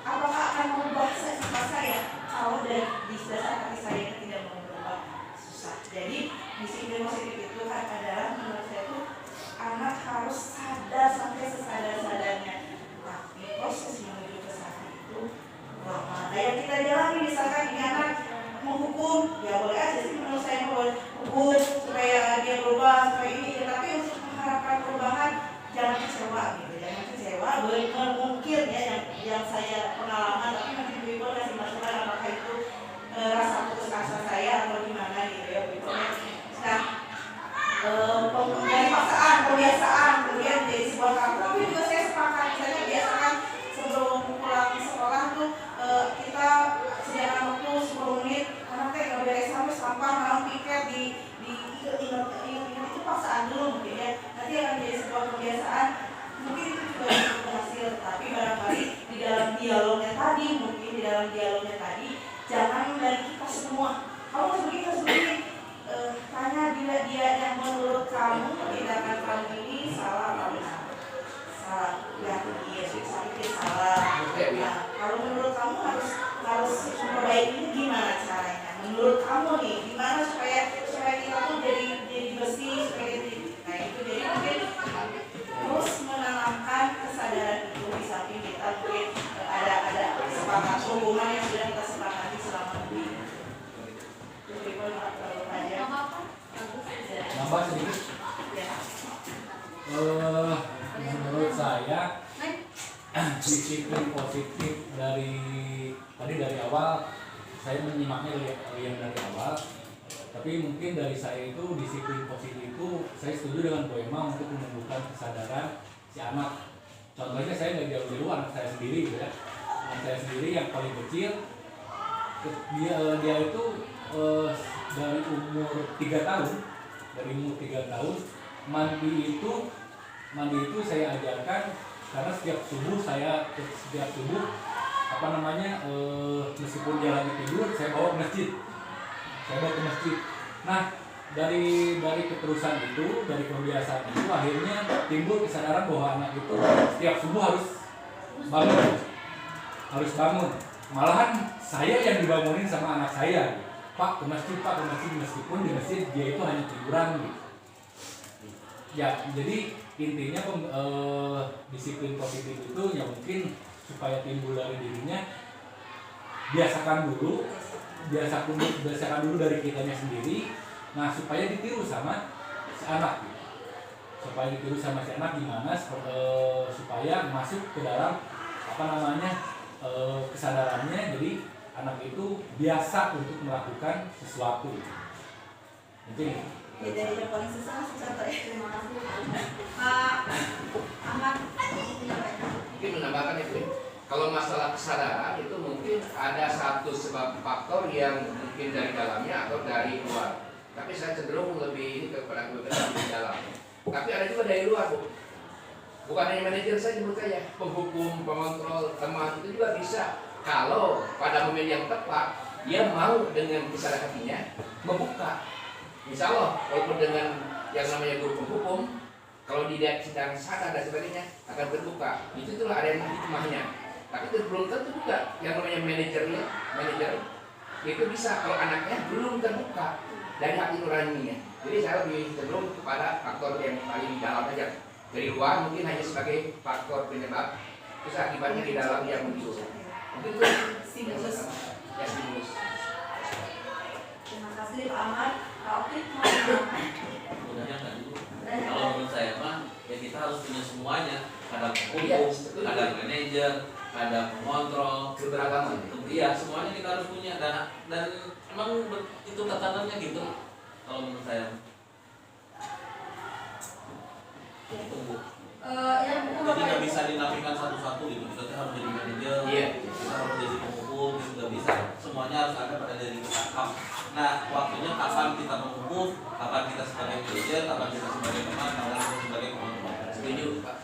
Apakah akan merubah sifat saya kalau dari di dasar hati saya tidak mau berubah? Susah. Jadi disiplin positif itu kan adalah menurut saya itu anak harus sadar sampai sesadar-sadarnya. Tapi proses menuju ke sana itu lama. Nah yang kita jalani misalkan ini anak menghukum, ya boleh aja sih menurut saya boleh hukum supaya dia berubah, supaya ini, tapi untuk mengharapkan perubahan jangan kecewa gitu, jangan kecewa. Mungkin ya yang saya pengalaman, tapi nanti ibu kasih masukan apakah itu rasa putus asa saya atau gimana gitu ya ibu. Nah, dari paksaan, kebiasaan, kemudian jadi sebuah kamu. Tapi juga saya sepakat, misalnya biasakan sebelum pulang sekolah tuh kita sediakan waktu 10 menit, anak teh nggak beres sampai sampah, malam piket di ingat itu paksa kebiasaan, mungkin itu juga cukup berhasil. Tapi barangkali di dalam dialognya tadi, jangan dari kita semua. Kamu harus begini. Tanya dia yang menurut kamu tindakan kamu ini salah apa benar? Salah, ya iya, sakit salah. Nah, kalau menurut kamu harus memperbaikinya gimana caranya? Menurut kamu nih, gimana supaya kita tuh jadi bersih, supaya nah itu jadi mungkin terus menanamkan kesadaran itu di samping kita mungkin ada sepakat hubungan yang sudah kita sepakati selama ini. Jadi aja. Nambah sedikit. Menurut saya disiplin positif dari awal saya menyimaknya yang dari awal. Tapi mungkin dari saya itu disiplin positif itu saya setuju dengan Bu Emma untuk menumbuhkan kesadaran si anak. Contohnya saya nggak jauh-jauh anak saya sendiri gitu ya. Anak saya sendiri yang paling kecil dia itu dari umur 3 tahun mandi itu saya ajarkan karena setiap subuh meskipun dia lagi tidur saya bawa ke masjid. Nah, dari keterusan itu, dari kebiasaan itu akhirnya timbul kesadaran bahwa anak itu setiap subuh harus bangun. Malahan saya yang dibangunin sama anak saya. Pak ke masjid, meskipun di masjid dia itu hanya tiduran gitu. Ya, jadi intinya disiplin positif itu ya mungkin supaya timbul dari dirinya, biasakan dulu dari kitanya sendiri. Nah, supaya ditiru sama si anak gitu. Gimana supaya masuk ke dalam kesadarannya, jadi anak itu biasa untuk melakukan sesuatu. Mungkin Ya, dari yang paling susah ya. Terima kasih Pak Ahmad. Mungkin menambahkan itu, kalau masalah kesadaran itu mungkin ada satu sebab faktor yang mungkin dari dalamnya atau dari luar. Tapi saya cenderung lebih ini kepada dari dalam. Tapi ada juga dari luar, Bu. Bukan hanya manajer saja menurut saya, penghukum, pengontrol, teman itu juga bisa. Kalau pada momen yang tepat dia mau dengan kesadaran hatinya membuka. Insya Allah, walaupun dengan yang namanya guru penghukum, kalau dia sedang sadar dan sebagainya akan terbuka. Itulah ada yang hikmahnya. Tapi itu belum tentu juga yang namanya manajer itu bisa kalau anaknya belum terbuka dari hati nuraninya. Jadi saya lebih cenderung kepada faktor yang paling dalam saja. Dari luar mungkin hanya sebagai faktor penyebab, terus akibatnya di dalam yang muncul. Mungkin itu stimulus. Terima kasih Pak Ahmad. Mudah-mudahan kan dulu. Kalau menurut saya mah ya kita harus punya semuanya. Ada hukum, ada manajer, ada pengontrol, keberagaman. Iya, semuanya kita harus punya dan emang itu tatatannya gitu. Kalau menurut saya. Itu Bu. Jadi nggak bisa dinafikan satu-satu gitu. Kita harus jadi manajer, kita harus jadi penghukum, itu nggak bisa. Semuanya harus ada pada diri kita. Nah, waktunya kapan kita menghukum, kapan kita sebagai manajer, kapan kita sebagai teman, kapan kita sebagai pengontrol. Setuju, Pak.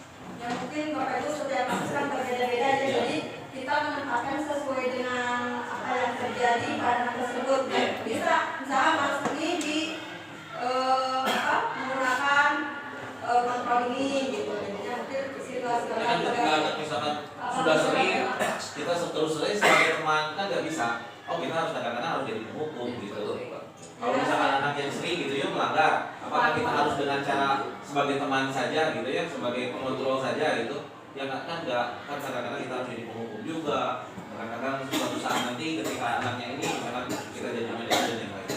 Ya mungkin Bapak Ibu setiap kasus kan berbeda-beda ya. Jadi kita menempatkan sesuai dengan apa yang terjadi pada anak tersebut. Bisa misalnya Mas ini menggunakan kontrol ini gitu. Jadinya mungkin situasi Ya kan ketika anak misalkan sudah sering, kita sering sebagai teman kan nggak bisa. Oh kita harus kadang-kadang harus jadi penghukum gitu. Kalau misalkan anak yang sering gitu ya melanggar, apakah kita harus dengan cara sebagai teman saja gitu ya, sebagai pengontrol saja gitu? Ya kan kadang-kadang kita harus jadi penghukum juga. Kadang-kadang suatu saat nanti ketika anaknya ini misalkan kita jadi manajer dan yang lain.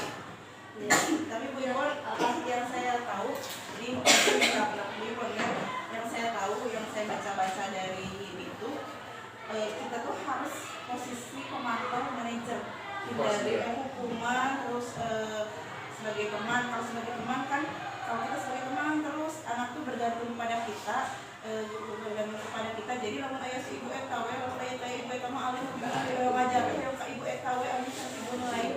Ya, tapi Bu Irwan, yang saya tahu ini mungkin yang saya tahu, yang saya baca-baca dari itu, kita tuh harus posisi pemantau manajer, dari hukuman terus sebagai teman. Kalau sebagai teman kan, kalau kita sebagai teman terus anak tuh bergantung pada kita, jadi lamun ayah si ibu EKW, lamun ayah ibu kamu alih wajar ya ibu EKW alih ibu lain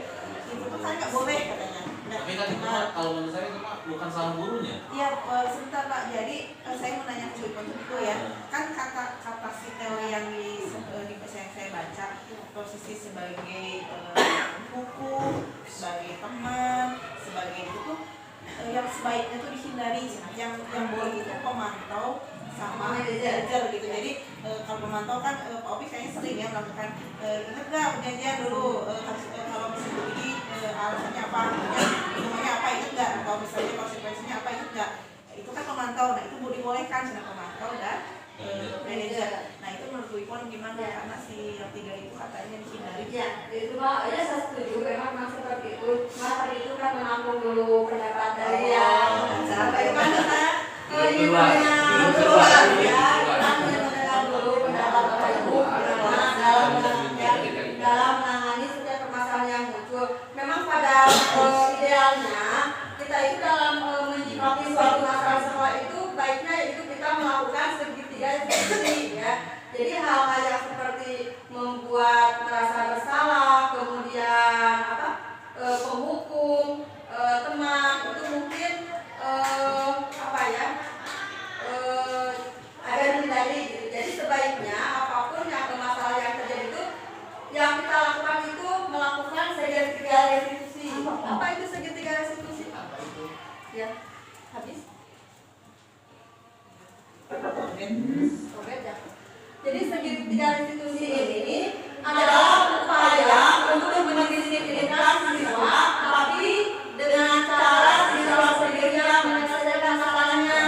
itu tuh kan nggak boleh katanya. Tapi kan itu mah kalau menurut saya itu mah bukan salah gurunya. Iya, sebentar Pak. Jadi saya mau nanya ke Ibu itu ya. Kan kata si teori yang di saya baca, posisi sebagai buku, sebagai teman, sebagai itu yang sebaiknya tuh dihindari. Yang boleh itu pemantau sama manajer gitu. Jadi kalau pemantau kan Pak Opi kayaknya sering ya melakukan ingat nggak perjanjian dulu kalau misalnya begini alasannya apa, hukumannya apa, ingat nggak, kalau misalnya konsekuensinya apa, ingat nggak. Itu kan pemantau. Nah itu dibolehkan sama pemantau dan manajer. Nah itu menurut Bu Ipon gimana? Karena si yang 3 itu katanya dihindari. Ya, itu Pak, ya saya setuju, memang seperti itu. Mas tadi itu kan menampung dulu pendapat dari yang bagaimana saya ingin mendengar ya, kita mendengar dulu pendapat Bapak Ibu dalam menangani setiap permasalahan yang muncul. Memang pada idealnya kita itu dalam menyikapi suatu masalah sekolah itu baiknya itu kita melakukan segitiga diskusi ya. Jadi hal-hal yang seperti membuat merasa bersalah, kemudian penghukum, teman itu mungkin ada dihindari gitu. Jadi sebaiknya apapun yang masalah yang terjadi itu yang kita lakukan itu melakukan segitiga restitusi. Apa itu segitiga restitusi? Ya, habis. Robert ya. Jadi segitiga restitusi ini adalah upaya untuk mendisiplinikan siswa, tapi dengan cara siswa sendiri yang menyelesaikan masalahnya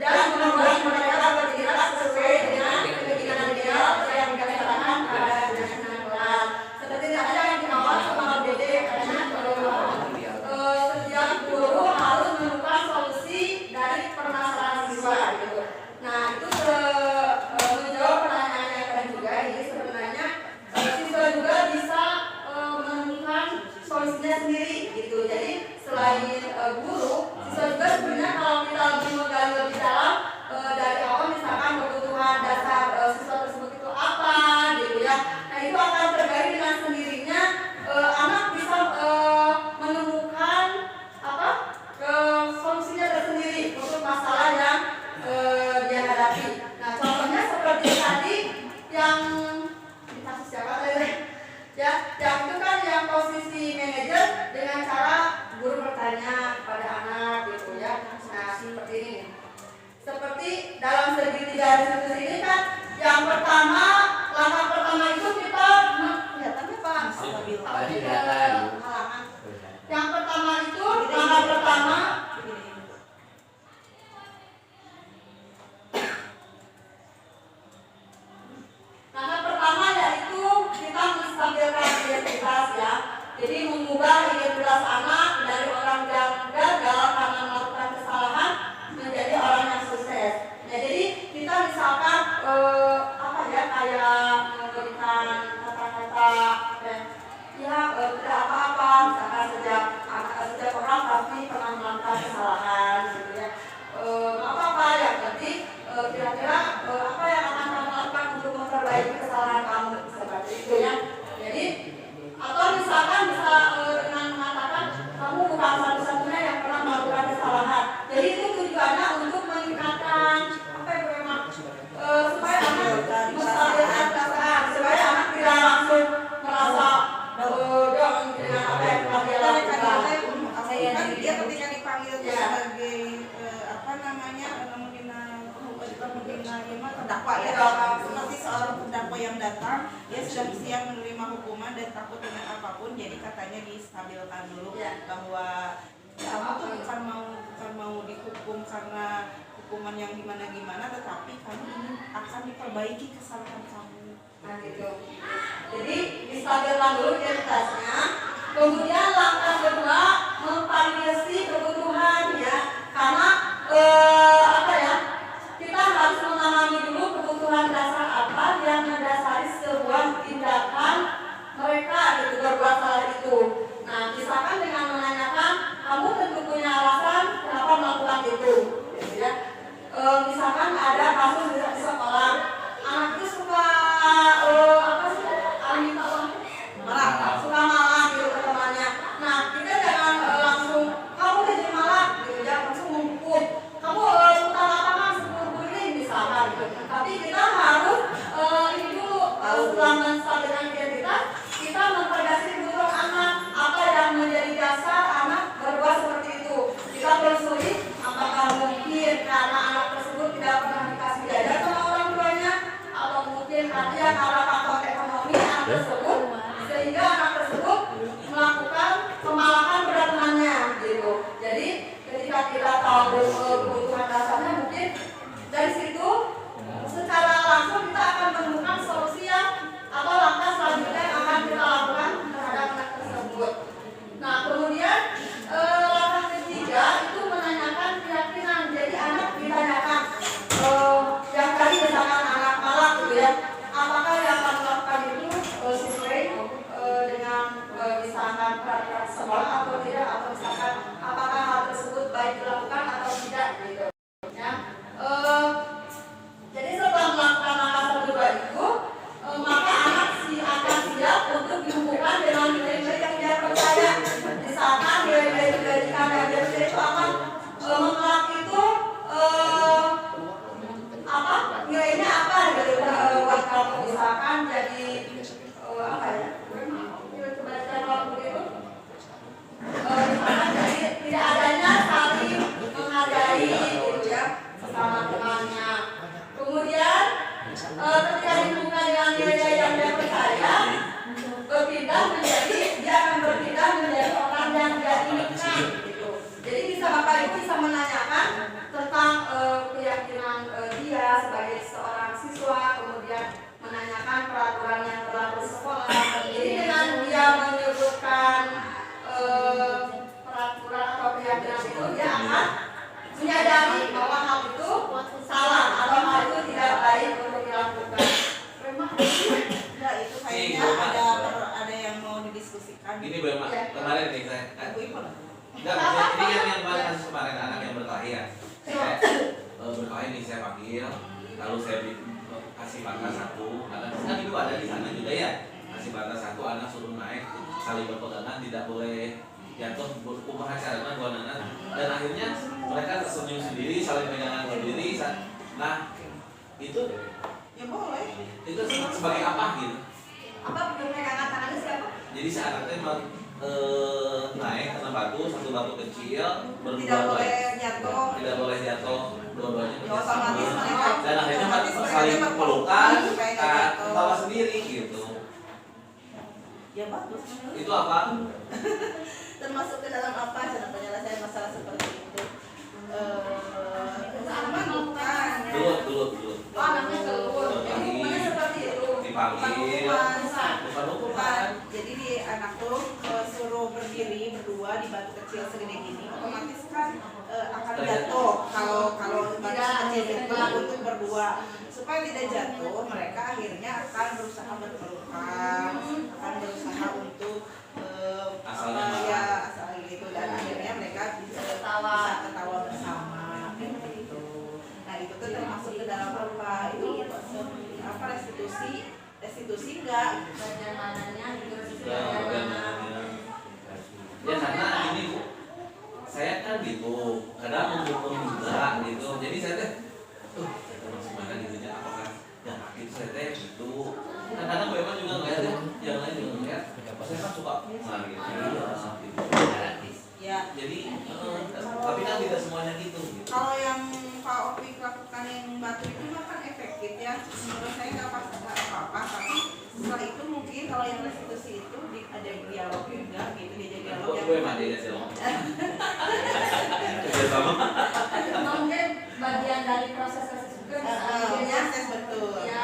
dan membuat mereka bertindak sesuai dengan keinginan ideal yang dikatakan pada penjelasan kelas. Seperti ada yang di awal sama BD katanya setiap guru harus menemukan solusi dari permasalahan siswa gitu. Nah itu menjawab pertanyaan yang tadi juga, ini sebenarnya siswa juga bisa menemukan solusinya sendiri gitu. Jadi selain guru, siswa juga sebenarnya kalau kita lebih menggali lebih dalam dari awal misalkan kebutuhan dasar siswa tersebut itu apa gitu ya. Nah itu akan tergali dengan sendirinya anak bisa menemukan solusinya tersendiri untuk masalah yang dia hadapi. Nah contohnya seperti tadi yang di kasus siapa tadi ya, yang itu kan yang posisi manajer dengan cara guru bertanya kepada anak gitu ya. Nah seperti ini nih. Seperti dalam segitiga restitusi ini kan yang pertama, langkah pertama itu kita kelihatannya Pak halaman. Yang pertama itu langkah pertama yaitu kita menstabilkan identitas ya. Jadi mengubah identitas anak dari orang yang gagal karena melakukan kesalahan menjadi orang yang sukses. Nah, jadi kita misalkan kayak memberikan kata-kata tidak apa-apa, misalkan setiap orang pasti pernah melakukan kesalahan gitu ya. Nggak apa-apa, yang penting kira-kira apa yang akan kamu lakukan untuk memperbaiki kesalahan kamu seperti itu ya. Jadi atau misalkan bisa dengan mengatakan kamu bukan satu-satunya yang pernah melakukan kesalahan. Jadi itu tujuannya untuk meningkatkan supaya anak menstabilkan perasaan, supaya anak tidak langsung merasa down dengan apa yang telah dia lakukan. Dia ketika dipanggil sebagai terdakwa ya, seperti seorang terdakwa yang datang, dia sudah siap menerima hukuman dan takut dengan apapun. Jadi katanya distabilkan dulu bahwa kamu tuh bukan mau dihukum karena hukuman yang gimana, tetapi kamu ini akan diperbaiki kesalahan kamu. Nah gitu. Jadi distabilkan dulu identitasnya. Kemudian langkah kedua memvalidasi kebutuhan ya, karena kita harus memahami dulu kebutuhan dasar apa yang mendasari sebuah tindakan mereka gitu berbuat salah itu. Nah misalkan dengan menanyakan kamu tentu punya alasan kenapa melakukan itu gitu ya. Misalkan ada kasus di sekolah anak itu suka suka malah gitu ke temannya. Nah kita jangan langsung kamu jadi malah gitu. Enggak, jadi yang kemarin anak yang berkelahi ya. Saya berkelahi nih, saya panggil, lalu saya kasih batas satu, kan itu ada di sana juga ya. Kasih batas satu, anak suruh naik, saling berpegangan, tidak boleh jatuh, kumaha caranya dua anak. Dan akhirnya mereka tersenyum sendiri, saling pegangan sendiri. Nah, itu Ya boleh. itu sebagai apa gitu? Apa pegangan tangannya siapa? Jadi si anaknya naik karena satu batu kecil, Tidak boleh jatuh. tidak boleh jatuh, dua-duanya Ya otomatis kerjasama. mereka. Dan akhirnya otomatis mereka saling pelukan, supaya nggak jatuh. ketawa sendiri gitu. Ya bagus. Itu apa? Termasuk ke dalam apa cara penyelesaian masalah seperti itu? Sama bukan. Dulu. Oh, anaknya keluar. Jadi hukumannya seperti itu. Dipanggil. Bukan hukuman. Jadi di anak tuh suruh berdiri berdua di batu kecil segede gini, otomatis kan akan jatuh kalau batu kecil itu untuk berdua. Supaya tidak jatuh, mereka akhirnya akan berusaha berpelukan, akan berusaha untuk asal gitu, dan akhirnya mereka bisa ketawa bersama gitu. Nah itu tuh termasuk ke dalam apa? Itu apa restitusi enggak? Perjalanannya gitu. Ya karena ini Bu, saya kan gitu, kadang menghukum juga gitu. Jadi saya teh, saya masuk mana gitu ya, apakah ya gitu saya teh gitu. Kadang-kadang Bu Emma juga ngeliat ya, yang lain juga ngeliat. Saya kan suka nah gitu. Ya. Jadi, tapi kan tidak semuanya gitu. Kalau yang Pak Opik lakukan yang batu itu mah kan efektif ya. Menurut saya nggak apa-apa, tapi setelah itu mungkin kalau yang restitusi itu ada dialog juga gitu, dia jadi dialog yang Gue emang dia sih kerjasama. Mungkin bagian dari proses juga akhirnya proses betul. Ya,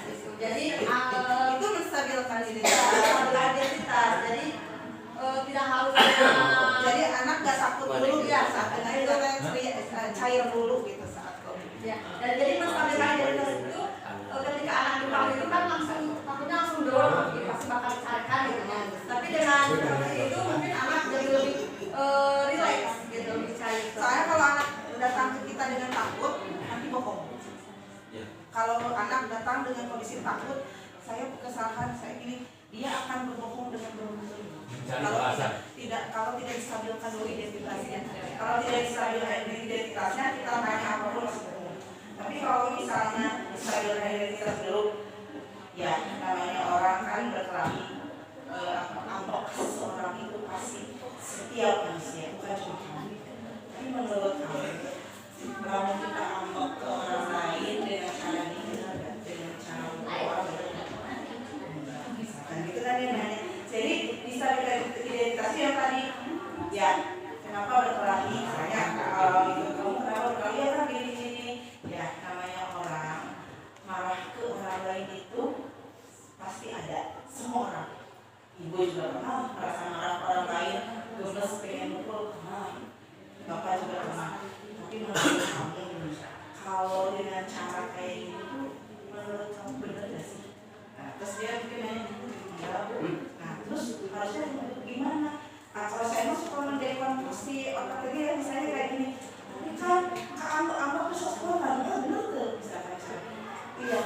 gitu. Jadi Itu menstabilkan identitas. Jadi tidak harus Jadi anak nggak takut dulu ya saat itu cair dulu gitu saat COVID. ya. Dan jadi menstabilkan identitas itu ketika anak dipanggil itu kan langsung takutnya langsung dorong gitu, pasti bakal dicarikan gitu ya. Tapi dengan seperti itu mungkin anak jadi lebih relax gitu, lebih cair. Soalnya kalau anak datang ke kita dengan takut, nanti bohong. Ya. Kalau anak datang dengan kondisi takut, saya kesalahan saya gini, dia akan berbohong dengan berbohong. Kalau tidak distabilkan dulu identitasnya, kalau tidak distabilkan identitasnya, kita tanya apapun masih bohong. Tapi kalau misalnya distabilkan identitas dulu, ya namanya orang kan berkelahi, amplop seseorang itu pasti setiap manusia bukan cuma kami. Tapi menurut kami, kalau kita amplop ke orang lain dengan cara ini, dengan cara orang misalkan gitu kan ya nanya. Jadi distabilkan identitasnya yang tadi, ya kenapa berkelahi? Misalnya gitu, kamu kenapa berkelahi? Ya kan gini, ya namanya orang marah ke orang lain itu pasti ada, semua orang. Ibu juga pernah merasa marah ke orang lain, gemes pengen mukul, bapak juga pernah. Tapi menurut kamu, kalau dengan cara kayak gitu, menurut kamu benar gak sih? Nah, terus dia mungkin nanya, enggak Bu. Nah, terus harusnya gimana? Nah, kalau saya mah suka menjadi konstruksi otak tadi ya, misalnya kayak gini, tapi kan Kak tuh sekolah nggak bener tuh, misalnya. Iya,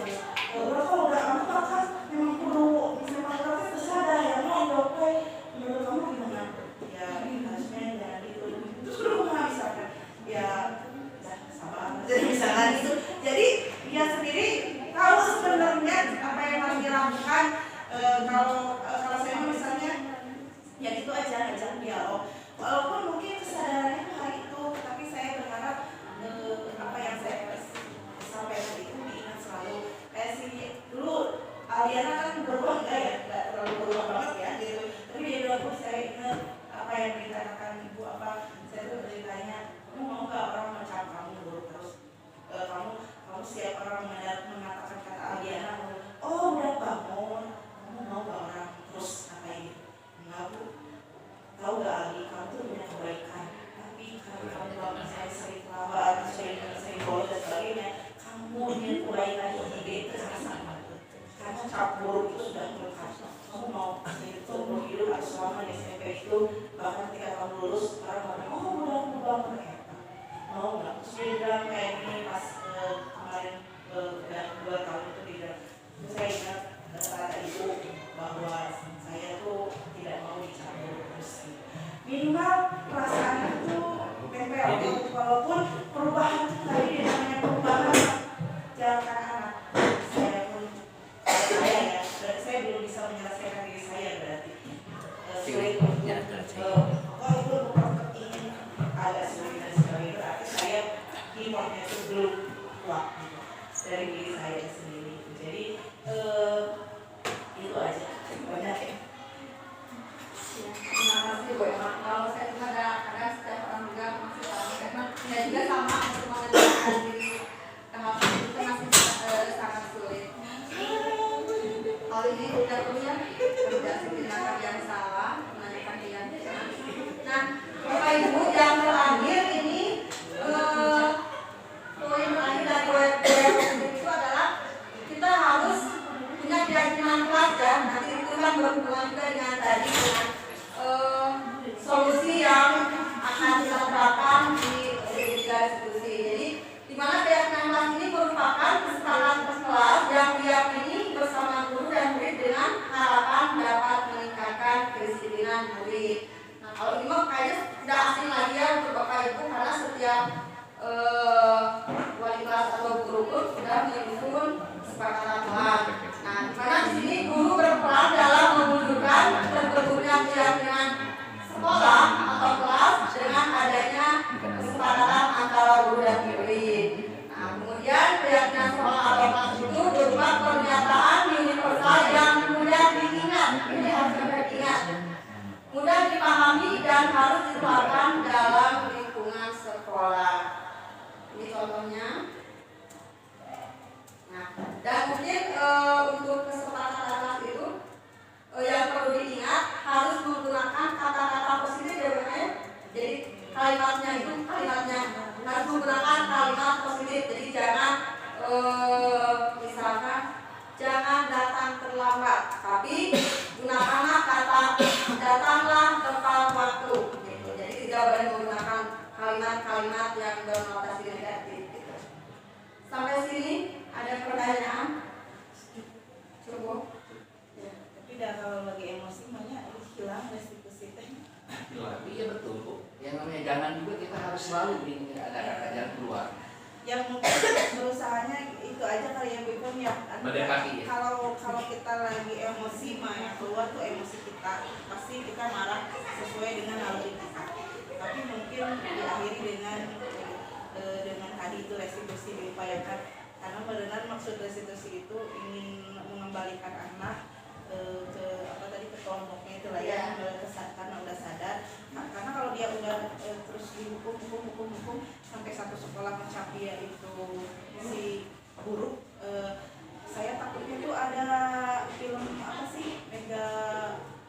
kalau udah angkat kan memang perlu, memang berarti tersadar ya, mau dope. Menurut kamu gimana? Ya, harusnya jangan itu. Terus kedua misalkan, ya sabar selama di SMP itu bahkan 3 tahun lulus orang ngomong oh udah ternyata mau nggak terus dia bilang kayak gini pas kemarin udah 2 tahun itu dia bilang saya ingat kata ibu bahwa saya tuh tidak mau dicampur terus minimal perasaan itu nempel walaupun perubahan itu tadi dia namanya perubahan jalan anak saya pun saya ya saya belum bisa menyelesaikan diri saya berarti sulit kalau itu bukan ingin agak sulit dan sebagainya berarti saya importnya itu belum kuat gitu, dari diri saya sendiri jadi itu aja banyak ya. Terima kasih Bu Emma. Kalau saya cuma kadang setiap orang juga masih tahu karena saya juga sama untuk mengenalkan diri hal itu masih sangat sulit. Hal ini udah punya terjadi tindakan yang salah, menanyakan yang benar. Nah, Bapak Ibu yang terakhir ini poin terakhir dari WFH itu adalah kita harus punya keyakinan kelas dan nanti itu kan berhubungan juga dengan tadi dengan solusi yang akan kita terapkan di tiga institusi. Jadi, di mana keyakinan kelas ini merupakan kesepakatan kelas yang diyakini bersama guru dan murid dengan harapan dapat meningkatkan kedisiplinan murid. Nah, kalau ini mah kayaknya tidak asing lagi ya untuk Bapak Ibu karena setiap wali kelas atau guru pun sudah menyusun kesepakatan kelas. Nah, di mana di sini guru berperan dalam mewujudkan terbentuknya keyakinan sekolah atau kelas dengan adanya kesepakatan antara guru dan murid. Nah, kemudian keyakinan sekolah atau kelas itu berupa pernyataan universal yang mudah diingat, ini harus diingat, mudah dipahami dan harus diterapkan dalam lingkungan sekolah. Ini contohnya. Nah, dan mungkin untuk kesepakatan kelas itu yang perlu diingat harus menggunakan kata-kata positif ya Bu. Jadi kalimatnya harus menggunakan kalimat positif. Jadi jangan misalkan jangan datang terlambat, tapi gunakanlah kata datanglah tepat waktu. Gitu. Jadi tidak boleh menggunakan kalimat-kalimat yang bernotasi negatif. Gitu. Sampai sini ada pertanyaan? Cukup. Tidak kalau lagi emosi banyak hilang restitusi teh. Iya betul Bu. Yang namanya jangan juga kita harus selalu ingin ada kata jalan keluar. Yang mungkin berusahanya itu aja kali ya Bu Ipon ya. Mendekati ya. Kalau kita lagi emosi mah yang keluar tuh emosi kita pasti kita marah sesuai dengan naluri kita. Tapi mungkin diakhiri dengan tadi itu restitusi diupayakan karena benar maksud restitusi itu ingin mengembalikan anak ke kelompoknya itu lah ya, karena udah sadar. Nah, karena kalau dia udah terus dihukum sampai satu sekolah mencapai yaitu si buruk, saya takutnya tuh ada film apa sih mega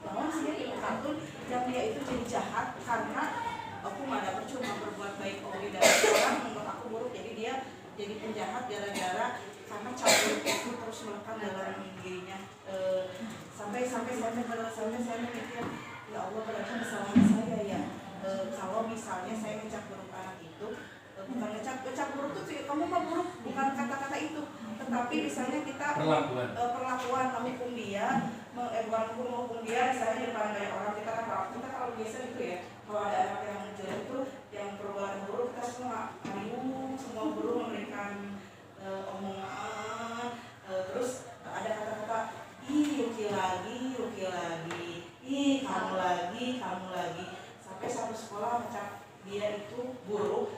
lawan sih film kartun yang dia itu jadi jahat karena aku ada percuma berbuat baik dari orang menurut aku buruk, jadi dia jadi penjahat gara-gara karena campur itu terus melekat dalam dirinya. Sampai saya mikir ya Allah berarti kesalahan saya ya. Kalau misalnya saya ngecap buruk anak itu bukan ngecap buruk tuh kamu mah buruk bukan kata-kata itu, tetapi misalnya kita perlakuan hukum dia bukan hukum dia misalnya di depan banyak orang kita kalau biasa gitu ya, kalau ada anak yang jelek itu yang perbuatan buruk kita semua semua guru memberikan omongan terus ada kata-kata Yuki lagi, kamu lagi, sampai satu sekolah ngecap dia itu buruk.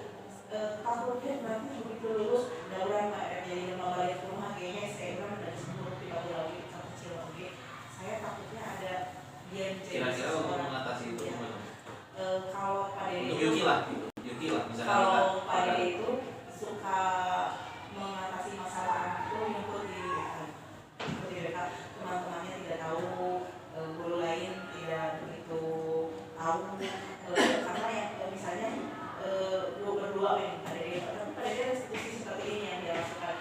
Takut dia berarti begitu lulus dauran jadi lima balik ke rumah kayaknya saya bilang dari 10 tidak lagi kecil oke. Saya takutnya ada dia jadi kira-kira untuk mengatasi itu gimana? Kalau pada untuk Yuki lah misalnya kalau pada itu suka mengatasi masalah anak itu nyebut di dekat teman-temannya tidak tahu, guru lain tidak begitu tahu, karena yang misalnya berdua yang pada dia restitusi seperti ini yang dia lakukan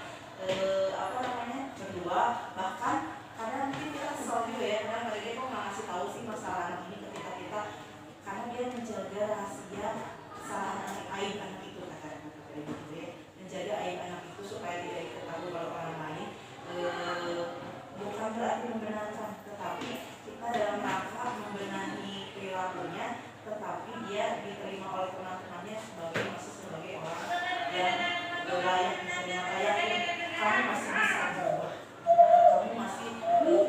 berdua, bahkan kadang mungkin kita kesal juga ya, kadang pada dia kok nggak ngasih tahu sih masalah anak ini menjaga rahasia kesalahan aib anak itu, kata ibu ya, menjaga aib anak itu supaya tidak diketahui oleh orang lain. Bukan berarti membenarkan, tetapi kita dalam rangka membenahi perilakunya, tetapi dia diterima oleh teman-temannya masih sebagai orang yang layak diterima. Yakin kamu masih bisa berubah, kamu masih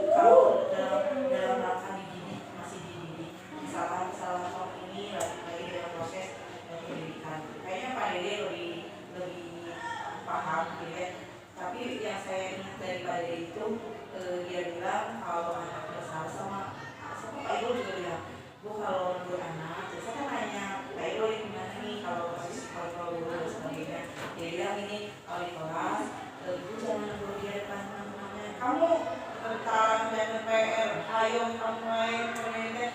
kalau dalam rangka dididik, masih dididik. Misalkan kesalahan ini lagi dalam proses pendidikan, kayaknya Pak Dede lebih paham gitu ya. Tapi yang saya ingat dari Pak Dede itu, dia bilang kalau anak bersalah sama Pak Irul juga bilang, Bu kalau menurut anak, saya kan nanya Pak Irul gimana nih kalau kasus kalau guru dan sebagainya. Dia bilang ini kalau di kelas, Bu jangan guru dia depan teman-temannya. Kamu tentang dan PR, ayo kamu main teman-teman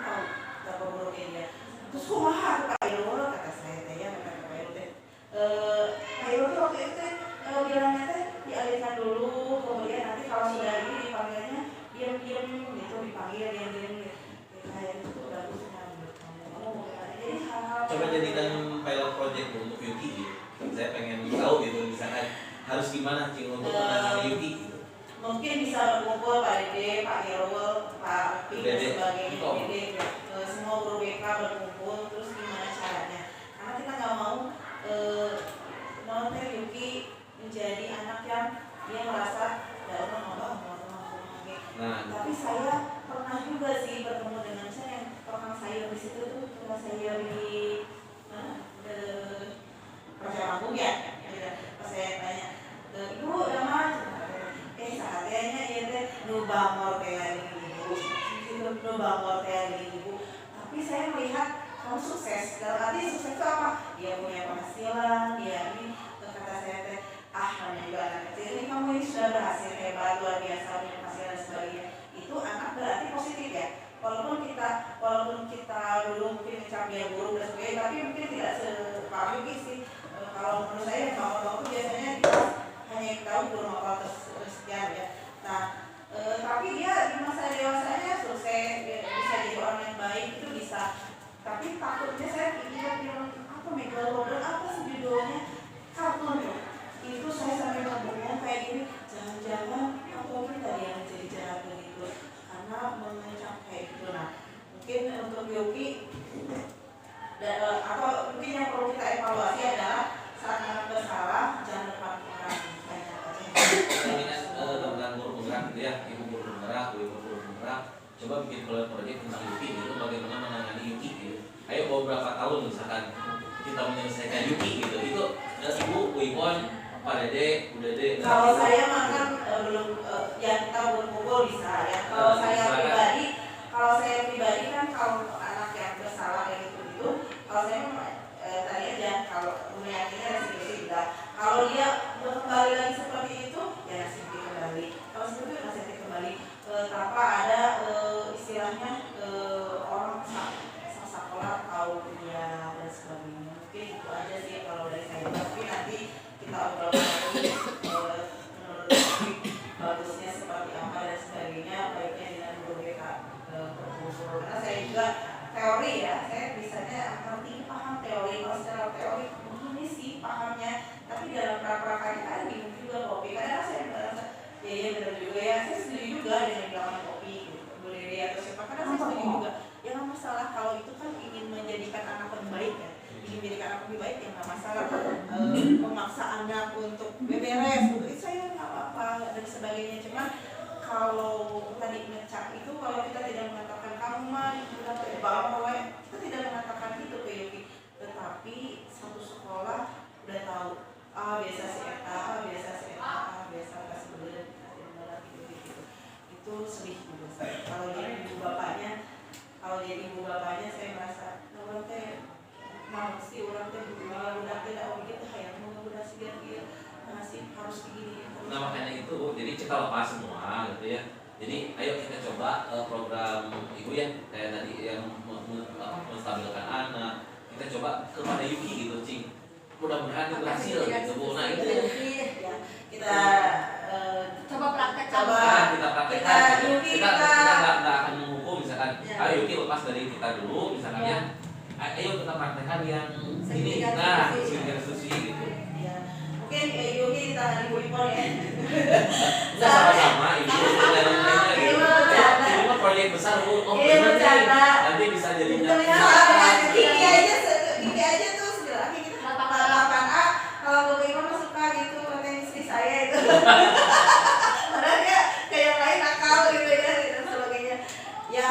tahu berapa buruknya dia. Terus kumaha Pak Irul, kata saya teh ya, kata Pak Irul teh. Pak Irul tuh waktu itu bilangnya teh dialihkan dulu, kemudian nanti kalau sudah ini dipanggilnya diam-diam gitu, dipanggil diam-diam gitu. Kayak itu bagus menurut kamu. Jadi hal-hal Coba jadikan pilot project untuk Yuki gitu. Saya pengen tahu gitu, misalkan harus gimana sih untuk menangani Yuki gitu. Mungkin bisa berkumpul Pak Dede, Pak Irul, Pak Pi dan sebagainya, Dede, semua guru BK berkumpul, terus gimana caranya? Karena kita nggak mau nonton Yuki menjadi anak yang dia merasa dalam Nah, tapi saya pernah juga sih bertemu dengan saya yang tukang sayur di situ tuh, tukang sayur di Percaya Agung ya. Pas saya tanya, Ibu nama saatnya ya teh nu bangor teh ibu, itu nu bangor teh ibu. Tapi saya melihat kamu sukses. Dalam arti sukses itu apa? Dia punya penghasilan, dia ini kata saya teh namanya juga anak kecil ini kamu ini sudah berhasil hebat luar biasa punya penghasilan dan sebagainya. Itu anak berarti positif ya. Walaupun kita dulu mungkin mencap dia buruk dan sebagainya, tapi mungkin tidak separah Yuki sih. Kalau menurut saya bapak-bapak itu biasanya kita hanya tahu guru mapal sekian ya. Nah, tapi dia di masa dewasanya sukses, dia bisa jadi orang yang baik itu bisa. Tapi takutnya saya bilang apa Megalodon apa sih judulnya kartun tuh. Itu saya sampai ngomong kayak gini, jangan-jangan apa kita yang jadi jahat begitu karena mengencang kayak gitu. Nah, mungkin untuk Yuki dan atau mungkin yang perlu kita evaluasi adalah saat anak bersalah jangan depan orang banyak aja. tentang guru penggerak gitu ya, ibu guru penggerak, ibu guru penggerak, coba bikin proyek tentang Yuki gitu, bagaimana menangani Yuki gitu. Ayo beberapa tahun misalkan kita menyelesaikan Yuki gitu, itu ibu, Bu Ipon, Pak Dede, Bu Dede. Kalau saya makan belum ya kita berkumpul bisa ya. Kalau saya pribadi kan kalau anak yang bersalah kayak gitu, kalau saya tadi aja kalau meyakini restitusi juga. Kalau dia kembali lagi seperti itu, ya restitusi kembali. Kalau seperti itu restitusi kembali tanpa ada istilahnya orang sekolah tahu dia dan sebagainya. Mungkin itu aja sih kalau dari saya. Tapi nanti kita obrol lagi menurut bagusnya seperti apa dan sebagainya, baiknya dengan guru BK berkumpul. Karena saya juga teori ya, saya bisanya ngerti paham teori. Kalau secara teori begini sih pahamnya, tapi dalam prakteknya kan bingung juga kopi. Kadang saya merasa ya benar juga ya, saya setuju juga dengan bilangan kopi gitu, boleh atau siapa. Kadang saya setuju juga. Ya nggak masalah kalau itu kan ingin menjadikan anak yang baik ya, ingin menjadikan anak lebih baik ya nggak masalah. Memaksa anak untuk beberes, untuk itu saya nggak apa-apa dan sebagainya. Cuman kalau tadi ngecap itu, kalau kita tidak mengatakan kamu mah bawa, kita tidak mengatakan itu ke Yuki, tetapi satu sekolah udah tahu biasa si Eta, biasa si Eta, biasa kasih bener, kasih bener gitu. Itu sedih juga saya. Kalau jadi ibu bapaknya saya merasa orang teh mau si orang teh udah tidak begitu hayang mau udah sih dia masih harus begini. Nah makanya itu, jadi kita lepas semua gitu ya. Jadi ayo kita coba program ibu ya, kayak tadi yang menstabilkan anak. Kita coba kepada Yuki gitu, Cing. Mudah-mudahan itu berhasil gitu, Bu. Nah itu kita coba praktek kita praktekkan. Kita nggak akan menghukum misalkan. Yuki lepas dari kita dulu, misalnya Ya. ayo kita praktekkan yang ini, Segitiga nah sushi. segitiga sushi gitu. Ya. Mungkin Yogi ditahan Ibu Ipon ya. Kita sama-sama ibu dan lain-lainnya gitu. Iya, bercanda. Ini mah proyek besar bu, Iya, bener nih. bercanda. Nanti bisa jadinya. Kiki aja tuh segala kita 8A. Kalau Ibu Ipon mah suka gitu, katanya istri saya itu. Padahal dia kayak yang lain nakal gitu ya dan sebagainya. Ya,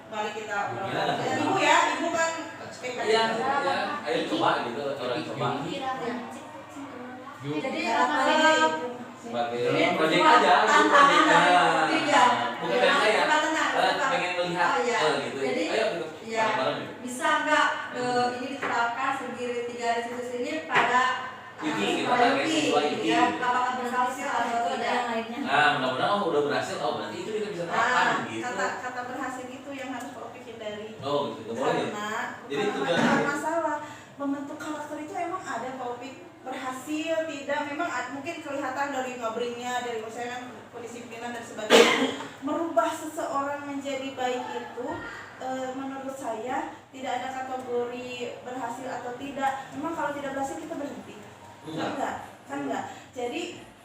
mari kita obrol. Ibu ya, ibu kan Iya, ya, ayo coba gitu, orang coba Jadi sebagai ini proyek cuma aja, itu tantangan proyeknya. dari tiga. Bukan dari saya, Tenang, pengen melihat Oh, iya. gitu. Jadi, Ayo gitu, ya. bareng-bareng gitu. Bisa nggak ini diterapkan segitiga situs ini pada Yuki, kita pada pakai siswa Yuki. ya, apakah berhasil atau Ada tidak? yang lainnya. Nah, mudah-mudahan udah berhasil, berarti itu kita bisa terapkan gitu. kata berhasil itu yang harus Pak Opik hindari. Oh, gitu, nggak boleh. Karena Jadi bukan tujuannya- masalah membentuk karakter itu emang ada Pak Opik berhasil tidak memang mungkin kelihatan dari ngobrolnya dari misalnya pendisiplinan dan sebagainya merubah seseorang menjadi baik itu menurut saya tidak ada kategori berhasil atau tidak. Memang kalau tidak berhasil kita berhenti kan enggak jadi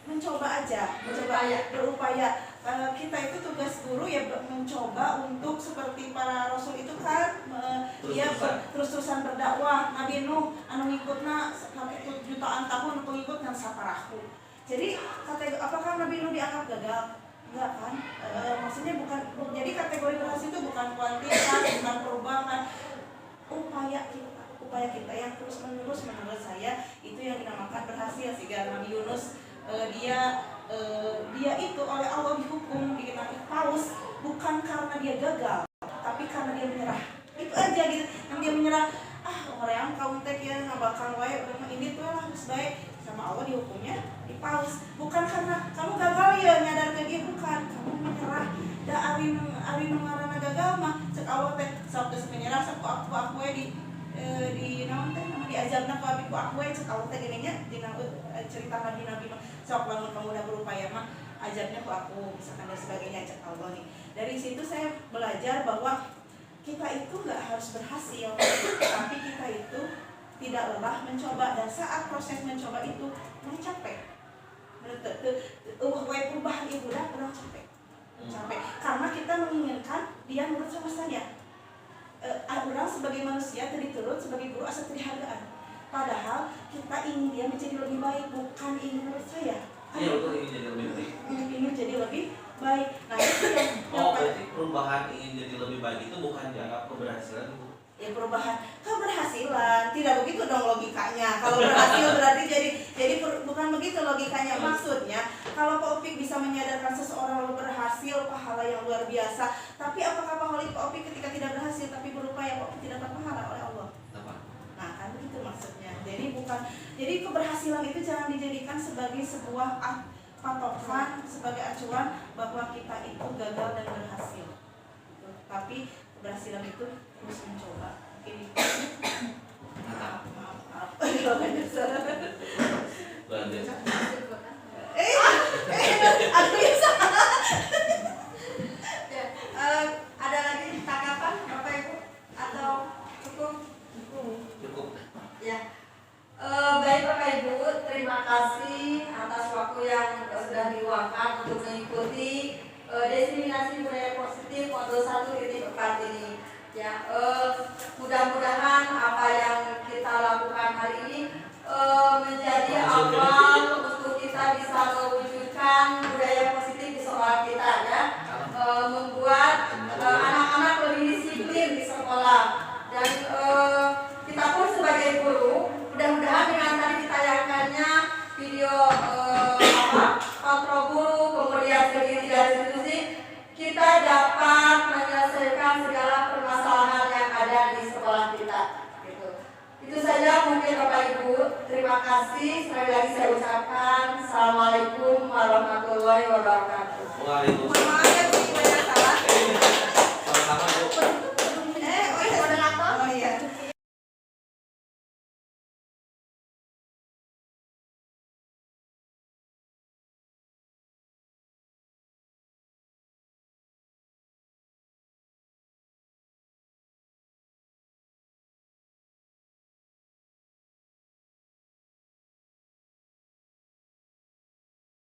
mencoba aja berupaya. Kita itu tugas guru ya mencoba untuk seperti para rasul itu kan dia terus-terusan berdakwah. Nabi Nuh anu ngikutna sampai jutaan tahun pengikut dan saparahu. Jadi apakah Nabi Nuh dianggap gagal? Enggak kan? Maksudnya bukan jadi kategori berhasil itu bukan kuantitas, bukan perubahan, upaya kita yang terus-menerus menurut saya itu yang dinamakan berhasil. Sehingga Nabi Yunus dia itu oleh Allah dihukum dikenai paus bukan karena dia gagal tapi karena dia menyerah. Itu aja gitu yang dia menyerah. Orang kaum teh ya ngabakang wae ini tuh lah harus baik sama Allah dihukumnya di paus bukan karena kamu gagal ya nyadar ke dia bukan kamu menyerah da ari nu ngaranna gagal mah cek Allah teh sok geus menyerah sok aku di naon teh nama diajarna ku abi ku aku cek Allah teh gini nya dina cerita nabi-nabi mah sok lamun kamu udah berupaya mah ajarnya ku aku misalkan dan sebagainya cek Allah nih. Dari situ saya belajar bahwa kita itu nggak harus berhasil tapi kita itu tidak lelah mencoba dan saat proses mencoba itu mulai capek perubahan itu udah pernah capek karena kita menginginkan dia nurut sama saya. Orang sebagai manusia tadi turut sebagai guru asa dihargaan. Padahal kita ingin dia menjadi lebih baik, bukan ingin menurut saya. Iya betul, ingin jadi lebih baik. Ingin jadi lebih baik. Nah itu yang Berarti perubahan ingin jadi lebih baik itu bukan dianggap keberhasilan itu. ya perubahan keberhasilan tidak begitu dong logikanya. Kalau berhasil berarti jadi bukan begitu logikanya. Maksudnya kalau Pak Opik bisa menyadarkan seseorang lalu berhasil pahala yang luar biasa, tapi apakah pahala Pak Opik ketika tidak berhasil tapi berupaya Pak Opik tidak dapat pahala oleh Allah? Nah kan begitu maksudnya. Jadi keberhasilan itu jangan dijadikan sebagai sebuah patokan, sebagai acuan bahwa kita itu gagal dan berhasil. Tapi keberhasilan itu terus mencoba. Ini maaf. Kalau banyak salah. Aku yang salah. Ada lagi tanggapan Bapak Ibu atau cukup? Cukup. Ya. Baik Bapak Ibu, terima kasih atas waktu yang sudah diluangkan untuk mengikuti diseminasi budaya positif modul 1.4 ini. Ya, mudah-mudahan apa yang kita lakukan hari ini menjadi awal untuk kita bisa mewujudkan budaya positif di sekolah kita ya, membuat anak-anak lebih disiplin di sekolah dan kita pun sebagai guru mudah-mudahan dengan tadi ditayangkannya video kontrol guru kemudian segitiga institusi kita dapat menyelesaikan segala permasalahan yang ada di sekolah kita gitu. Itu saja mungkin Bapak Ibu, terima kasih sekali lagi saya ucapkan Assalamualaikum warahmatullahi wabarakatuh. Waalaikumsalam.